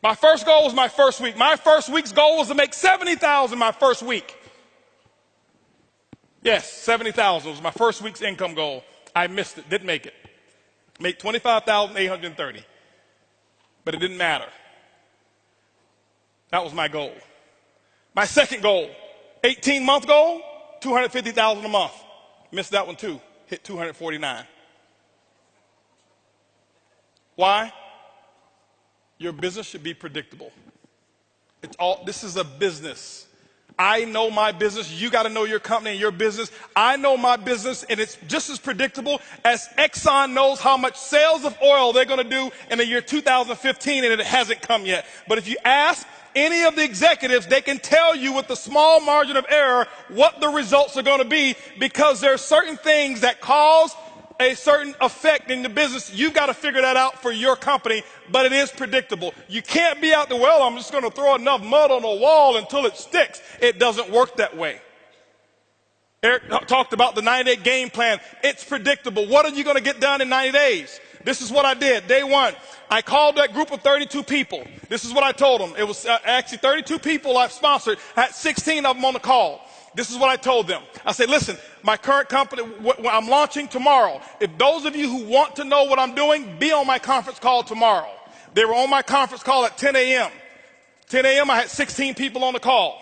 My first goal was my first week. My first week's goal was to make $70,000 my first week. Yes, $70,000 was my first week's income goal. I missed it, didn't make it. Make $25,830. But it didn't matter. That was my goal. My second goal, 18-month goal, $250,000 a month. Missed that one too. Hit 249. Why? Your business should be predictable. This is a business. I know my business. You got to know your company and your business. I know my business, and it's just as predictable as Exxon knows how much sales of oil they're going to do in the year 2015, and it hasn't come yet. But if you ask any of the executives, they can tell you with a small margin of error what the results are going to be, because there are certain things that cause a certain effect in the business. You've got to figure that out for your company, but it is predictable. You can't be out there, well, I'm just going to throw enough mud on the wall until it sticks. It doesn't work that way. Eric talked about the 90-day game plan. It's predictable. What are you going to get done in 90 days? This is what I did. Day one, I called that group of 32 people. This is what I told them. It was actually 32 people I've sponsored. I had 16 of them on the call. This is what I told them. I said, listen, my current company, I'm launching tomorrow. If those of you who want to know what I'm doing, be on my conference call tomorrow. They were on my conference call at 10 a.m. 10 a.m., I had 16 people on the call.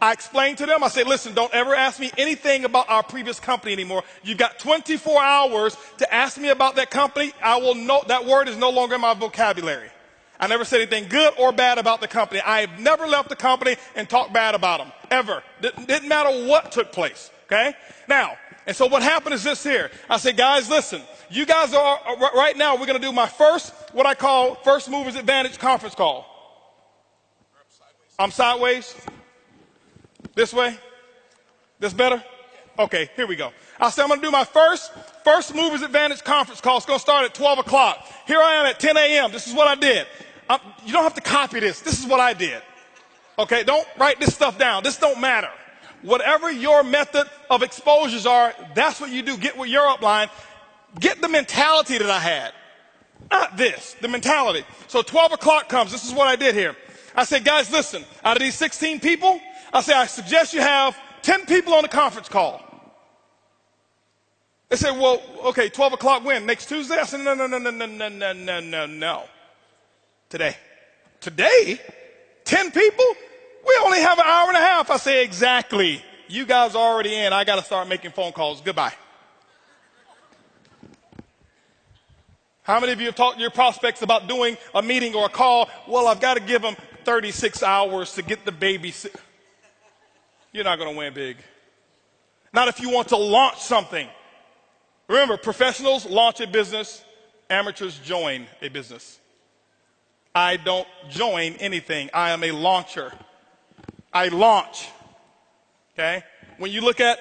I explained to them, I said, listen, don't ever ask me anything about our previous company anymore. You've got 24 hours to ask me about that company. I will know that word is no longer in my vocabulary. I never said anything good or bad about the company. I have never left the company and talked bad about them, ever. Didn't matter what took place, okay? Now, and so what happened is this here. I said, guys, listen, you guys are, right now, we're going to do my first, what I call First Movers Advantage conference call. I'm sideways. This way? This better? Okay, here we go. I said I'm going to do my first Movers Advantage conference call. It's going to start at 12 o'clock. Here I am at 10 a.m. This is what I did. You don't have to copy this. This is what I did. Okay, don't write this stuff down. This don't matter. Whatever your method of exposures are, that's what you do. Get with your upline. Get the mentality that I had. Not this, the mentality. So 12 o'clock comes. This is what I did here. I said, guys, listen, out of these 16 people, I say, I suggest you have 10 people on the conference call. They said, well, okay, 12 o'clock when? Next Tuesday? I said, no. Today. Today? 10 people? We only have an hour and a half. I say, exactly. You guys are already in. I got to start making phone calls. Goodbye. How many of you have talked to your prospects about doing a meeting or a call? Well, I've got to give them 36 hours to get the baby. You're not going to win big. Not if you want to launch something. Remember, professionals launch a business. Amateurs join a business. I don't join anything. I am a launcher. I launch. Okay? When you look at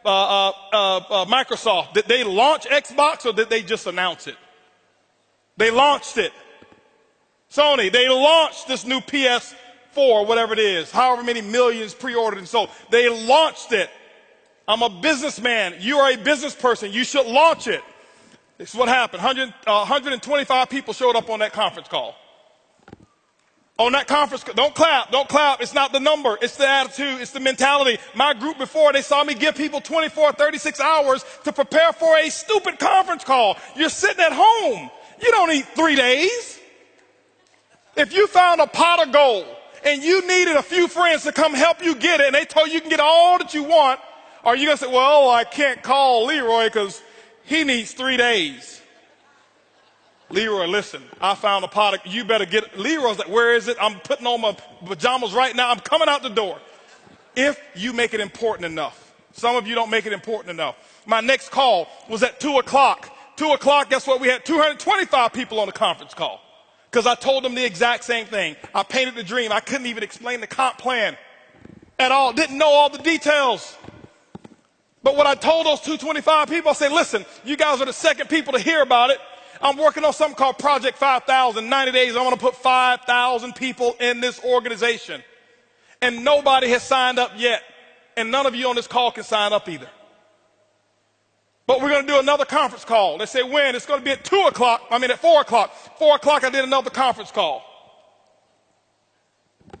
Microsoft, did they launch Xbox or did they just announce it? They launched it. Sony, they launched this new PS4, whatever it is, however many millions pre-ordered and sold. They launched it. I'm a businessman. You are a business person. You should launch it. This is what happened. 125 people showed up on that conference call. On that conference call. Don't clap. Don't clap. It's not the number. It's the attitude. It's the mentality. My group before, they saw me give people 24, 36 hours to prepare for a stupid conference call. You're sitting at home. You don't need 3 days. If you found a pot of gold and you needed a few friends to come help you get it and they told you can get all that you want, are you going to say, well, I can't call Leroy because he needs 3 days? Leroy, listen, I found a pot of, you better get it. Leroy's like, where is it? I'm putting on my pajamas right now. I'm coming out the door. If you make it important enough. Some of you don't make it important enough. My next call was at 2 o'clock. 2 o'clock, guess what? We had 225 people on the conference call because I told them the exact same thing. I painted the dream. I couldn't even explain the comp plan at all. Didn't know all the details. But what I told those 225 people, I said, listen, you guys are the second people to hear about it. I'm working on something called Project 5,000. 90 days, I want to put 5,000 people in this organization. And nobody has signed up yet. And none of you on this call can sign up either. But we're going to do another conference call. They say when? It's going to be at 2 o'clock. At 4 o'clock. 4 o'clock, I did another conference call.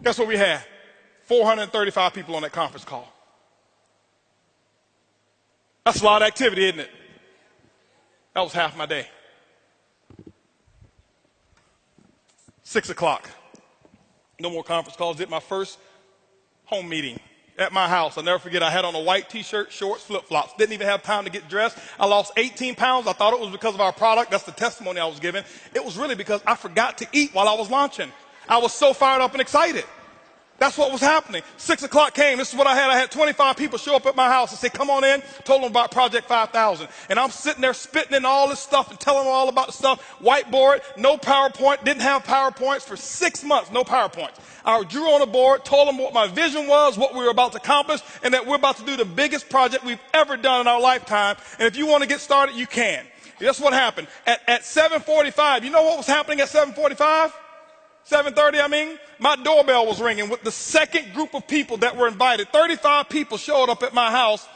Guess what we had? 435 people on that conference call. That's a lot of activity, isn't it? That was half my day. 6 o'clock. No more conference calls. Did my first home meeting at my house. I'll never forget, I had on a white t-shirt, shorts, flip-flops. Didn't even have time to get dressed. I lost 18 pounds. I thought it was because of our product. That's the testimony I was giving. It was really because I forgot to eat while I was launching. I was so fired up and excited. That's what was happening. 6 o'clock came. This is what I had. I had 25 people show up at my house and say, come on in. Told them about Project 5,000. And I'm sitting there spitting in all this stuff and telling them all about the stuff. Whiteboard, no PowerPoint. Didn't have PowerPoints for 6 months. No PowerPoints. I drew on a board, told them what my vision was, what we were about to accomplish, and that we're about to do the biggest project we've ever done in our lifetime. And if you want to get started, you can. That's what happened. At 7:45, you know what was happening at 7:45? 7:30, my doorbell was ringing with the second group of people that were invited. 35 people showed up at my house.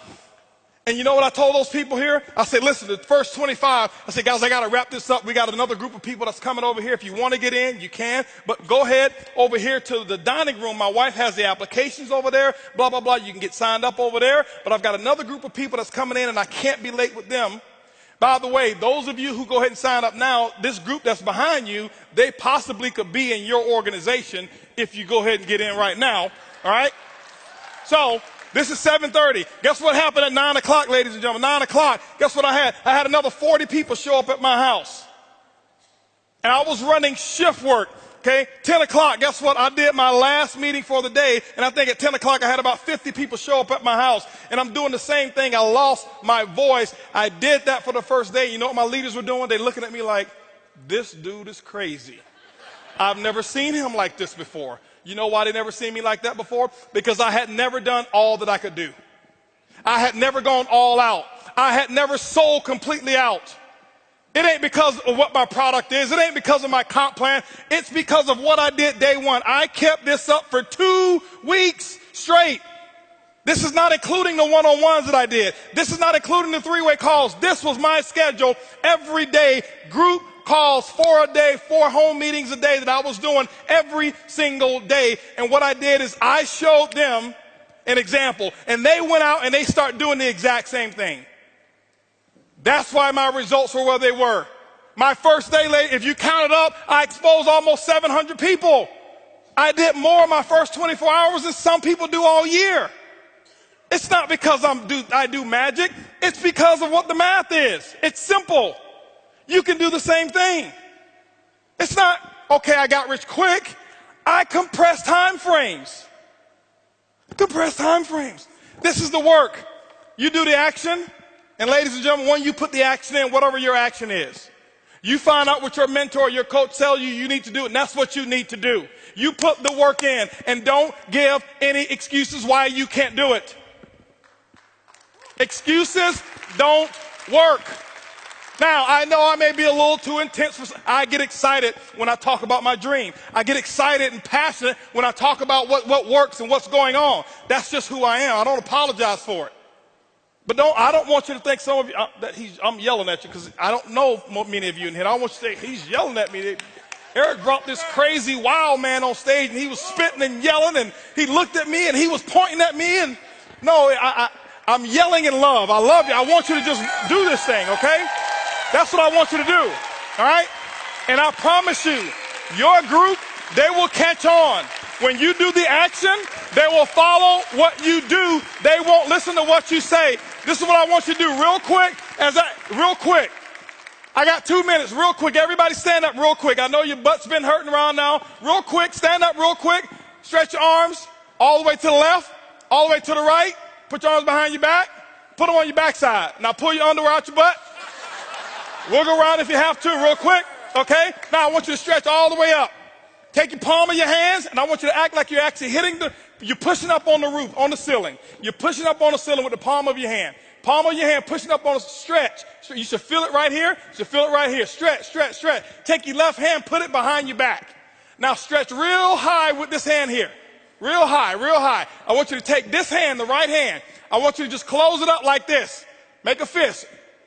And you know what I told those people here? I said, listen, the first 25, I said, guys, I got to wrap this up. We got another group of people that's coming over here. If you want to get in, you can. But go ahead over here to the dining room. My wife has the applications over there, blah, blah, blah. You can get signed up over there. But I've got another group of people that's coming in, and I can't be late with them. By the way, those of you who go ahead and sign up now, this group that's behind you, they possibly could be in your organization if you go ahead and get in right now. All right? So this is 7:30. Guess what happened at 9 o'clock, ladies and gentlemen? 9 o'clock. Guess what I had? I had another 40 people show up at my house. And I was running shift work. Okay, 10 o'clock, guess what? I did my last meeting for the day, and I think at 10 o'clock I had about 50 people show up at my house, and I'm doing the same thing. I lost my voice. I did that for the first day. You know what my leaders were doing? They're looking at me like, this dude is crazy. I've never seen him like this before. You know why they never seen me like that before? Because I had never done all that I could do. I had never gone all out. I had never sold completely out. It ain't because of what my product is. It ain't because of my comp plan. It's because of what I did day one. I kept this up for 2 weeks straight. This is not including the one-on-ones that I did. This is not including the three-way calls. This was my schedule every day. Group calls, 4 a day, 4 home meetings a day that I was doing every single day. And what I did is I showed them an example, and they went out and they started doing the exact same thing. That's why my results were where they were. My first day, if you count it up, I exposed almost 700 people. I did more in my first 24 hours than some people do all year. It's not because I do magic. It's because of what the math is. It's simple. You can do the same thing. It's not, okay, I got rich quick. I compress time frames. Compress time frames. This is the work. You do the action. And ladies and gentlemen, when you put the action in, whatever your action is, you find out what your mentor, your coach tells you need to do, and that's what you need to do. You put the work in, and don't give any excuses why you can't do it. Excuses don't work. Now, I know I may be a little too intense. I get excited when I talk about my dream. I get excited and passionate when I talk about what works and what's going on. That's just who I am. I don't apologize for it. But I don't want you to think some of you, that I'm yelling at you because I don't know many of you in here. I don't want you to think he's yelling at me. Eric brought this crazy wild man on stage and he was spitting and yelling and he looked at me and he was pointing at me and no, I'm yelling in love. I love you. I want you to just do this thing, okay? That's what I want you to do, all right? And I promise you, your group, they will catch on. When you do the action, they will follow what you do. They won't listen to what you say. This is what I want you to do real quick. Real quick. I got 2 minutes. Real quick. Everybody stand up real quick. I know your butt's been hurting around now. Real quick. Stand up real quick. Stretch your arms all the way to the left, all the way to the right. Put your arms behind your back. Put them on your backside. Now pull your underwear out your butt. Wiggle around if you have to real quick. Okay? Now I want you to stretch all the way up. Take your palm of your hands, and I want you to act like you're actually you're pushing up on the roof, on the ceiling. You're pushing up on the ceiling with the palm of your hand. Palm of your hand, pushing up on a stretch. You should feel it right here. You should feel it right here. Stretch, stretch, stretch. Take your left hand, put it behind your back. Now stretch real high with this hand here. Real high, real high. I want you to take this hand, the right hand. I want you to just close it up like this. Make a fist,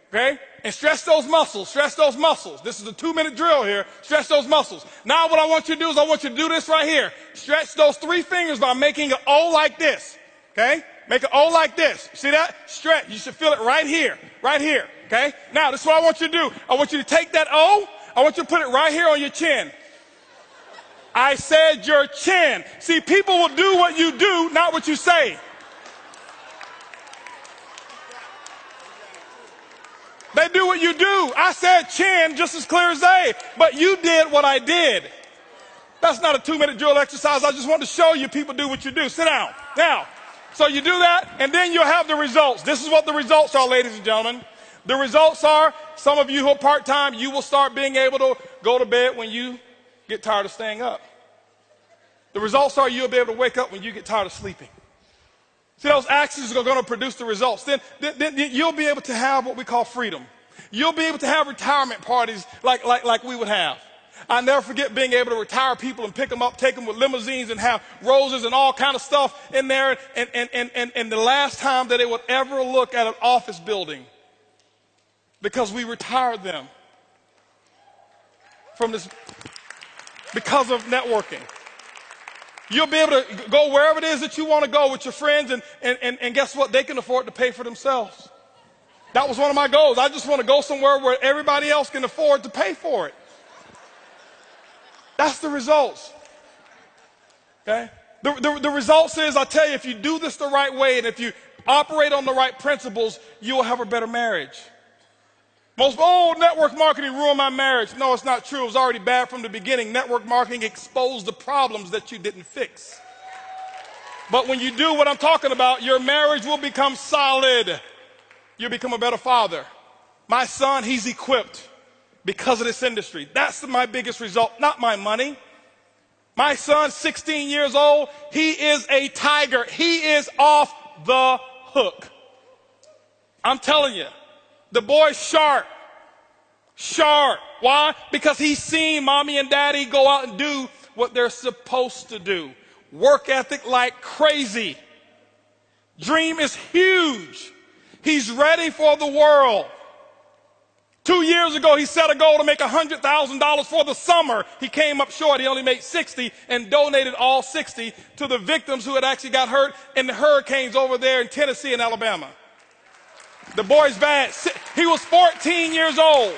okay? And stretch those muscles, stretch those muscles. This is a 2-minute drill here. Stretch those muscles. Now what I want you to do is I want you to do this right here. Stretch those 3 fingers by making an O like this, okay? Make an O like this. See that? Stretch. You should feel it right here, okay? Now this is what I want you to do. I want you to take that O. I want you to put it right here on your chin. I said your chin. See, people will do what you do, not what you say. They do what you do. I said chin just as clear as day, but you did what I did. That's not a 2-minute drill exercise. I just want to show you people do what you do. Sit down. Now, so you do that, and then you'll have the results. This is what the results are, ladies and gentlemen. The results are, some of you who are part-time, you will start being able to go to bed when you get tired of staying up. The results are you'll be able to wake up when you get tired of sleeping. See, those actions are going to produce the results. Then you'll be able to have what we call freedom. You'll be able to have retirement parties like we would have. I never forget being able to retire people and pick them up, take them with limousines and have roses and all kind of stuff in there. And the last time that they would ever look at an office building because we retired them from this because of networking. You'll be able to go wherever it is that you want to go with your friends, and guess what? They can afford to pay for themselves. That was one of my goals. I just want to go somewhere where everybody else can afford to pay for it. That's the results. Okay? The results is, I tell you, if you do this the right way and if you operate on the right principles, you will have a better marriage. Network marketing ruined my marriage. No, it's not true. It was already bad from the beginning. Network marketing exposed the problems that you didn't fix. But when you do what I'm talking about, your marriage will become solid. You'll become a better father. My son, he's equipped because of this industry. That's my biggest result, not my money. My son, 16 years old, he is a tiger. He is off the hook. I'm telling you, the boy's sharp. Sharp. Why? Because he's seen mommy and daddy go out and do what they're supposed to do. Work ethic like crazy. Dream is huge. He's ready for the world. 2 years ago, he set a goal to make $100,000 for the summer. He came up short. He only made 60 and donated all 60 to the victims who had actually got hurt in the hurricanes over there in Tennessee and Alabama. The boy's bad. He was 14 years old.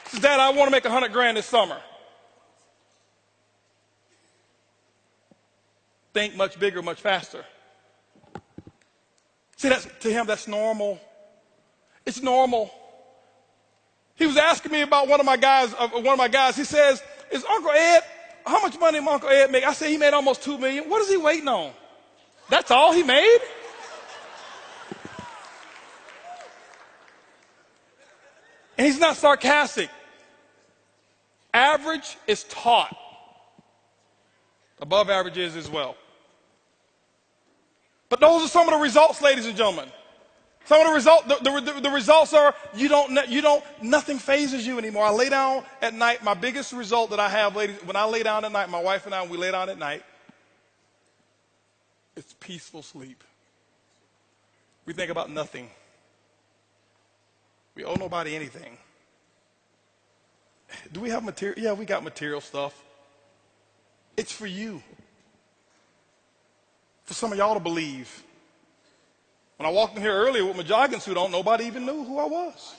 He says, Dad, I want to make $100,000 this summer. Think much bigger, much faster. See, to him, that's normal. It's normal. He was asking me about one of my guys. He says, "Is Uncle Ed? How much money did Uncle Ed make?" I said, "He made almost $2 million. What is he waiting on? That's all he made." And he's not sarcastic. Average is taught. Above average is as well. But those are some of the results, ladies and gentlemen. Some of the results are nothing phases you anymore. I lay down at night. My biggest result that I have, ladies, when I lay down at night, my wife and I, when we lay down at night, it's peaceful sleep. We think about nothing. We owe nobody anything. Do we have material? Yeah, we got material stuff. It's for you. For some of y'all to believe. When I walked in here earlier with my jogging suit on, nobody even knew who I was.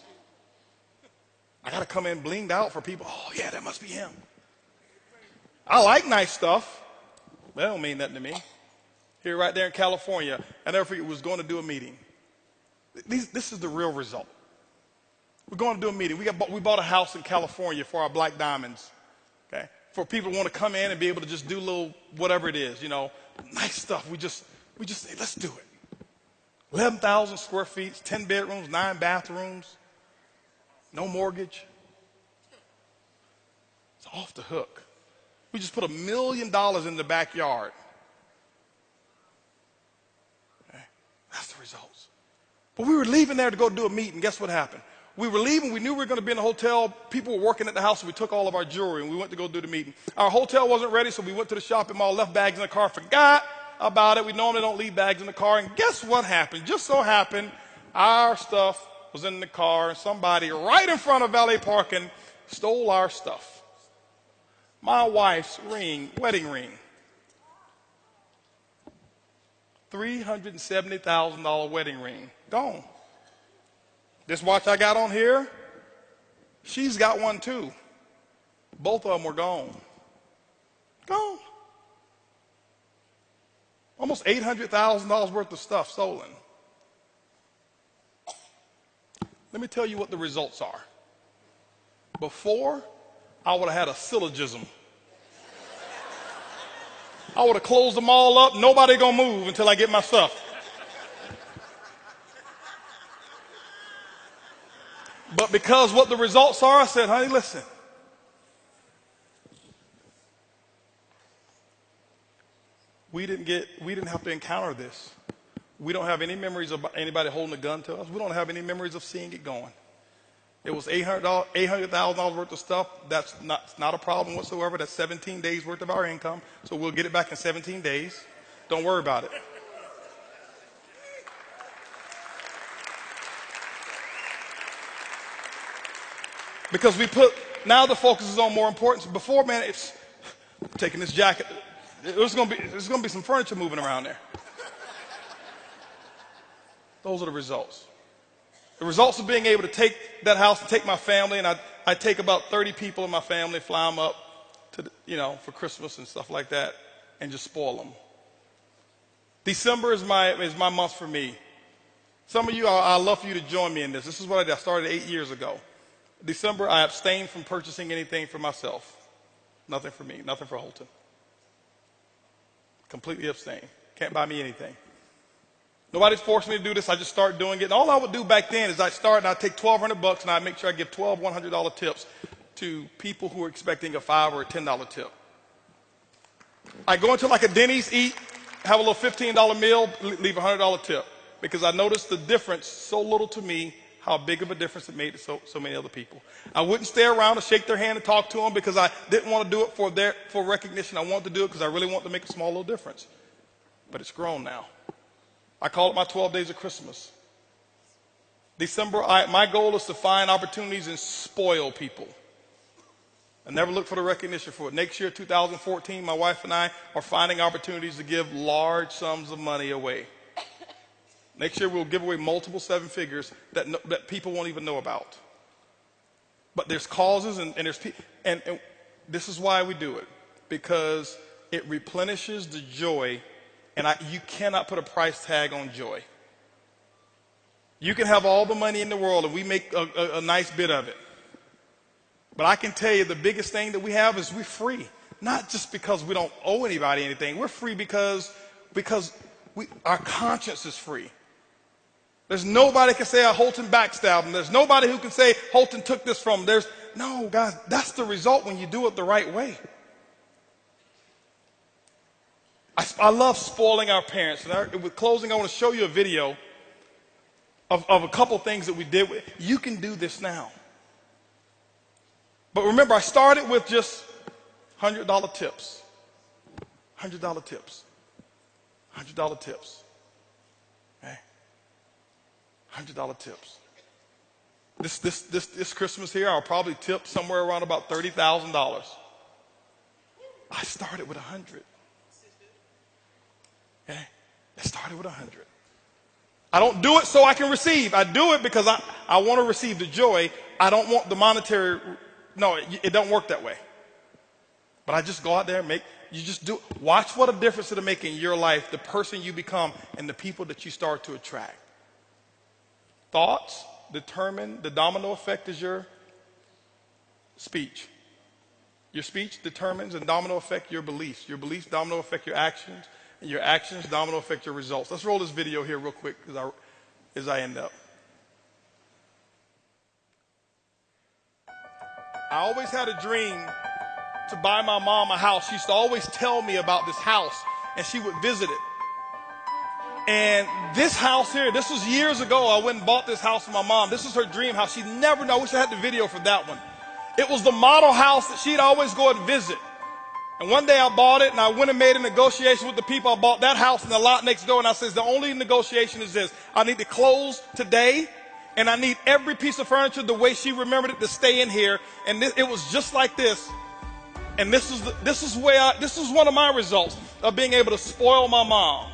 I got to come in blinged out for people. Oh, yeah, that must be him. I like nice stuff. That don't mean nothing to me. Here, right there in California, I never forget, was going to do a meeting. This is the real result. We're going to do a meeting. We bought a house in California for our Black Diamonds. Okay, for people who want to come in and be able to just do a little whatever it is, nice stuff. We just say, let's do it. 11,000 square feet, 10 bedrooms, 9 bathrooms, no mortgage. It's off the hook. We just put $1 million in the backyard. Okay. That's the results. But we were leaving there to go do a meeting. Guess what happened? We were leaving. We knew we were going to be in a hotel. People were working at the house, so we took all of our jewelry, and we went to go do the meeting. Our hotel wasn't ready, so we went to the shopping mall, left bags in the car, forgot about it. We normally don't leave bags in the car. And guess what happened? Just so happened, our stuff was in the car, and somebody right in front of valet parking stole our stuff. My wife's ring, wedding ring. $370,000 wedding ring. Gone. This watch I got on here, she's got one too. Both of them were gone. Gone. Almost $800,000 worth of stuff stolen. Let me tell you what the results are. Before, I would have had a syllogism. I would have closed them all up. Nobody gonna move until I get my stuff. But because what the results are, I said, honey, listen. We didn't have to encounter this. We don't have any memories of anybody holding a gun to us. We don't have any memories of seeing it going. It was $800,000 worth of stuff. That's not a problem whatsoever. That's 17 days worth of our income. So we'll get it back in 17 days. Don't worry about it. Because now the focus is on more important. Before, man, it's taking this jacket. There's going to be some furniture moving around there. Those are the results. The results of being able to take that house and take my family, and I take about 30 people in my family, fly them up to, for Christmas and stuff like that. and just spoil them. December is my month for me. Some of you, I'd love for you to join me in this. This is what I did. I started 8 years ago. December, I abstained from purchasing anything for myself. Nothing for me, nothing for Holton. Completely abstain. Can't buy me anything. Nobody's forced me to do this. I just started doing it. And all I would do back then is I'd start and I'd take $1,200 and I'd make sure I give 12 $100 tips to people who are expecting a $5 or a $10 tip. I go into like a Denny's, eat, have a little $15 meal, leave a $100 tip. Because I noticed the difference so little to me, how big of a difference it made to so many other people. I wouldn't stay around and shake their hand and talk to them because I didn't want to do it for recognition. I wanted to do it because I really wanted to make a small little difference. But it's grown now. I call it my 12 days of Christmas. December, my goal is to find opportunities and spoil people. I never look for the recognition for it. Next year, 2014, my wife and I are finding opportunities to give large sums of money away. Next year, we'll give away multiple seven figures that people won't even know about. But there's causes and there's people. And this is why we do it. Because it replenishes the joy. And you cannot put a price tag on joy. You can have all the money in the world and we make a nice bit of it. But I can tell you the biggest thing that we have is we're free. Not just because we don't owe anybody anything. We're free because our conscience is free. There's nobody can say Holton backstabbed him. There's nobody who can say Holton took this from him. No, guys, that's the result when you do it the right way. I love spoiling our parents. And with closing, I want to show you a video of a couple things that we did. You can do this now. But remember, I started with just $100 tips. $100 tips. $100 tips. Okay? $100 tips. This Christmas here, I'll probably tip somewhere around about $30,000. I started with 100. Okay? I started with 100. I don't do it so I can receive. I do it because I want to receive the joy. I don't want the monetary. No, it don't work that way. But I just go out there and you just do. Watch what a difference it'll make in your life, the person you become, and the people that you start to attract. Thoughts determine, the domino effect is your speech. Your speech determines and domino affect your beliefs. Your beliefs domino affect your actions. And your actions domino affect your results. Let's roll this video here real quick as I end up. I always had a dream to buy my mom a house. She used to always tell me about this house, and she would visit it. And this house here, this was years ago. I went and bought this house for my mom. This was her dream house. She never knew. I wish I had the video for that one. It was the model house that she'd always go and visit. And one day I bought it, and I went and made a negotiation with the people. I bought that house and the lot next door, and I says, the only negotiation is this. I need to close today, and I need every piece of furniture the way she remembered it to stay in here. And it was just like this. And this is one of my results of being able to spoil my mom.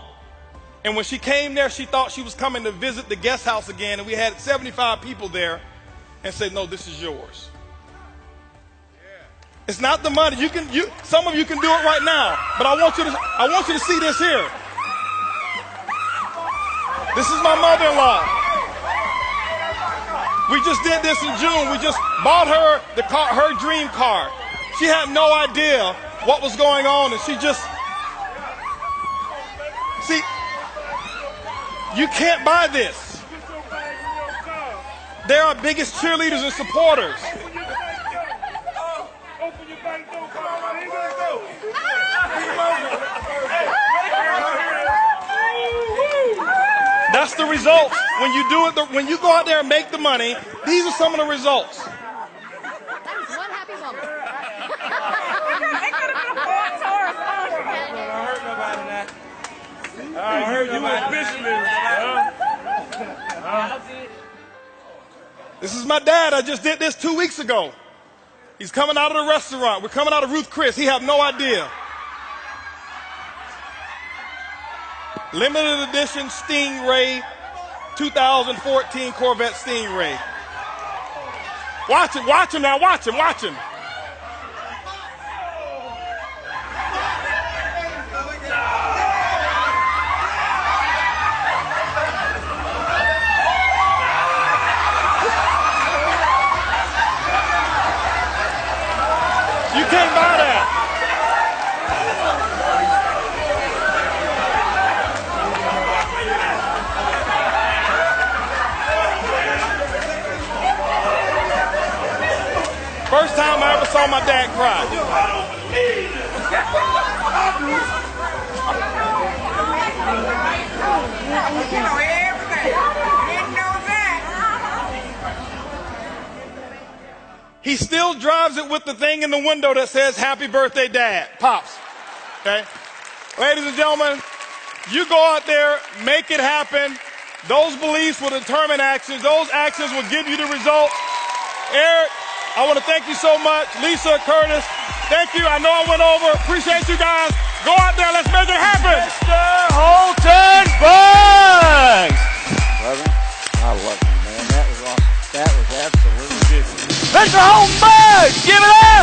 And when she came there, she thought she was coming to visit the guest house again, and we had 75 people there, and said, no, this is yours. It's not the money. Some of you can do it right now, but I want you to see this here. This is my mother-in-law. We just did this in June. We just bought her her dream car. She had no idea what was going on, and she just see. You can't buy this. They're our biggest cheerleaders and supporters. That's the results. When you do it, when you go out there and make the money, these are some of the results. That is one happy moment. I heard you officially. This is my dad. I just did this 2 weeks ago. He's coming out of the restaurant. We're coming out of Ruth Chris. He had no idea. Limited edition Stingray, 2014 Corvette Stingray. Watch him now, watch him. First time I ever saw my dad cry. He still drives it with the thing in the window that says, "Happy birthday, Dad." Pops. Okay? Ladies and gentlemen, you go out there, make it happen. Those beliefs will determine actions. Those actions will give you the result. Eric, I want to thank you so much. Lisa, Curtis, thank you. I know I went over. Appreciate you guys. Go out there. Let's make it happen. Mr. Holton Bugs! Brother, I love you, man. That was awesome. That was absolutely good. Mr. Holton Bugs, give it up!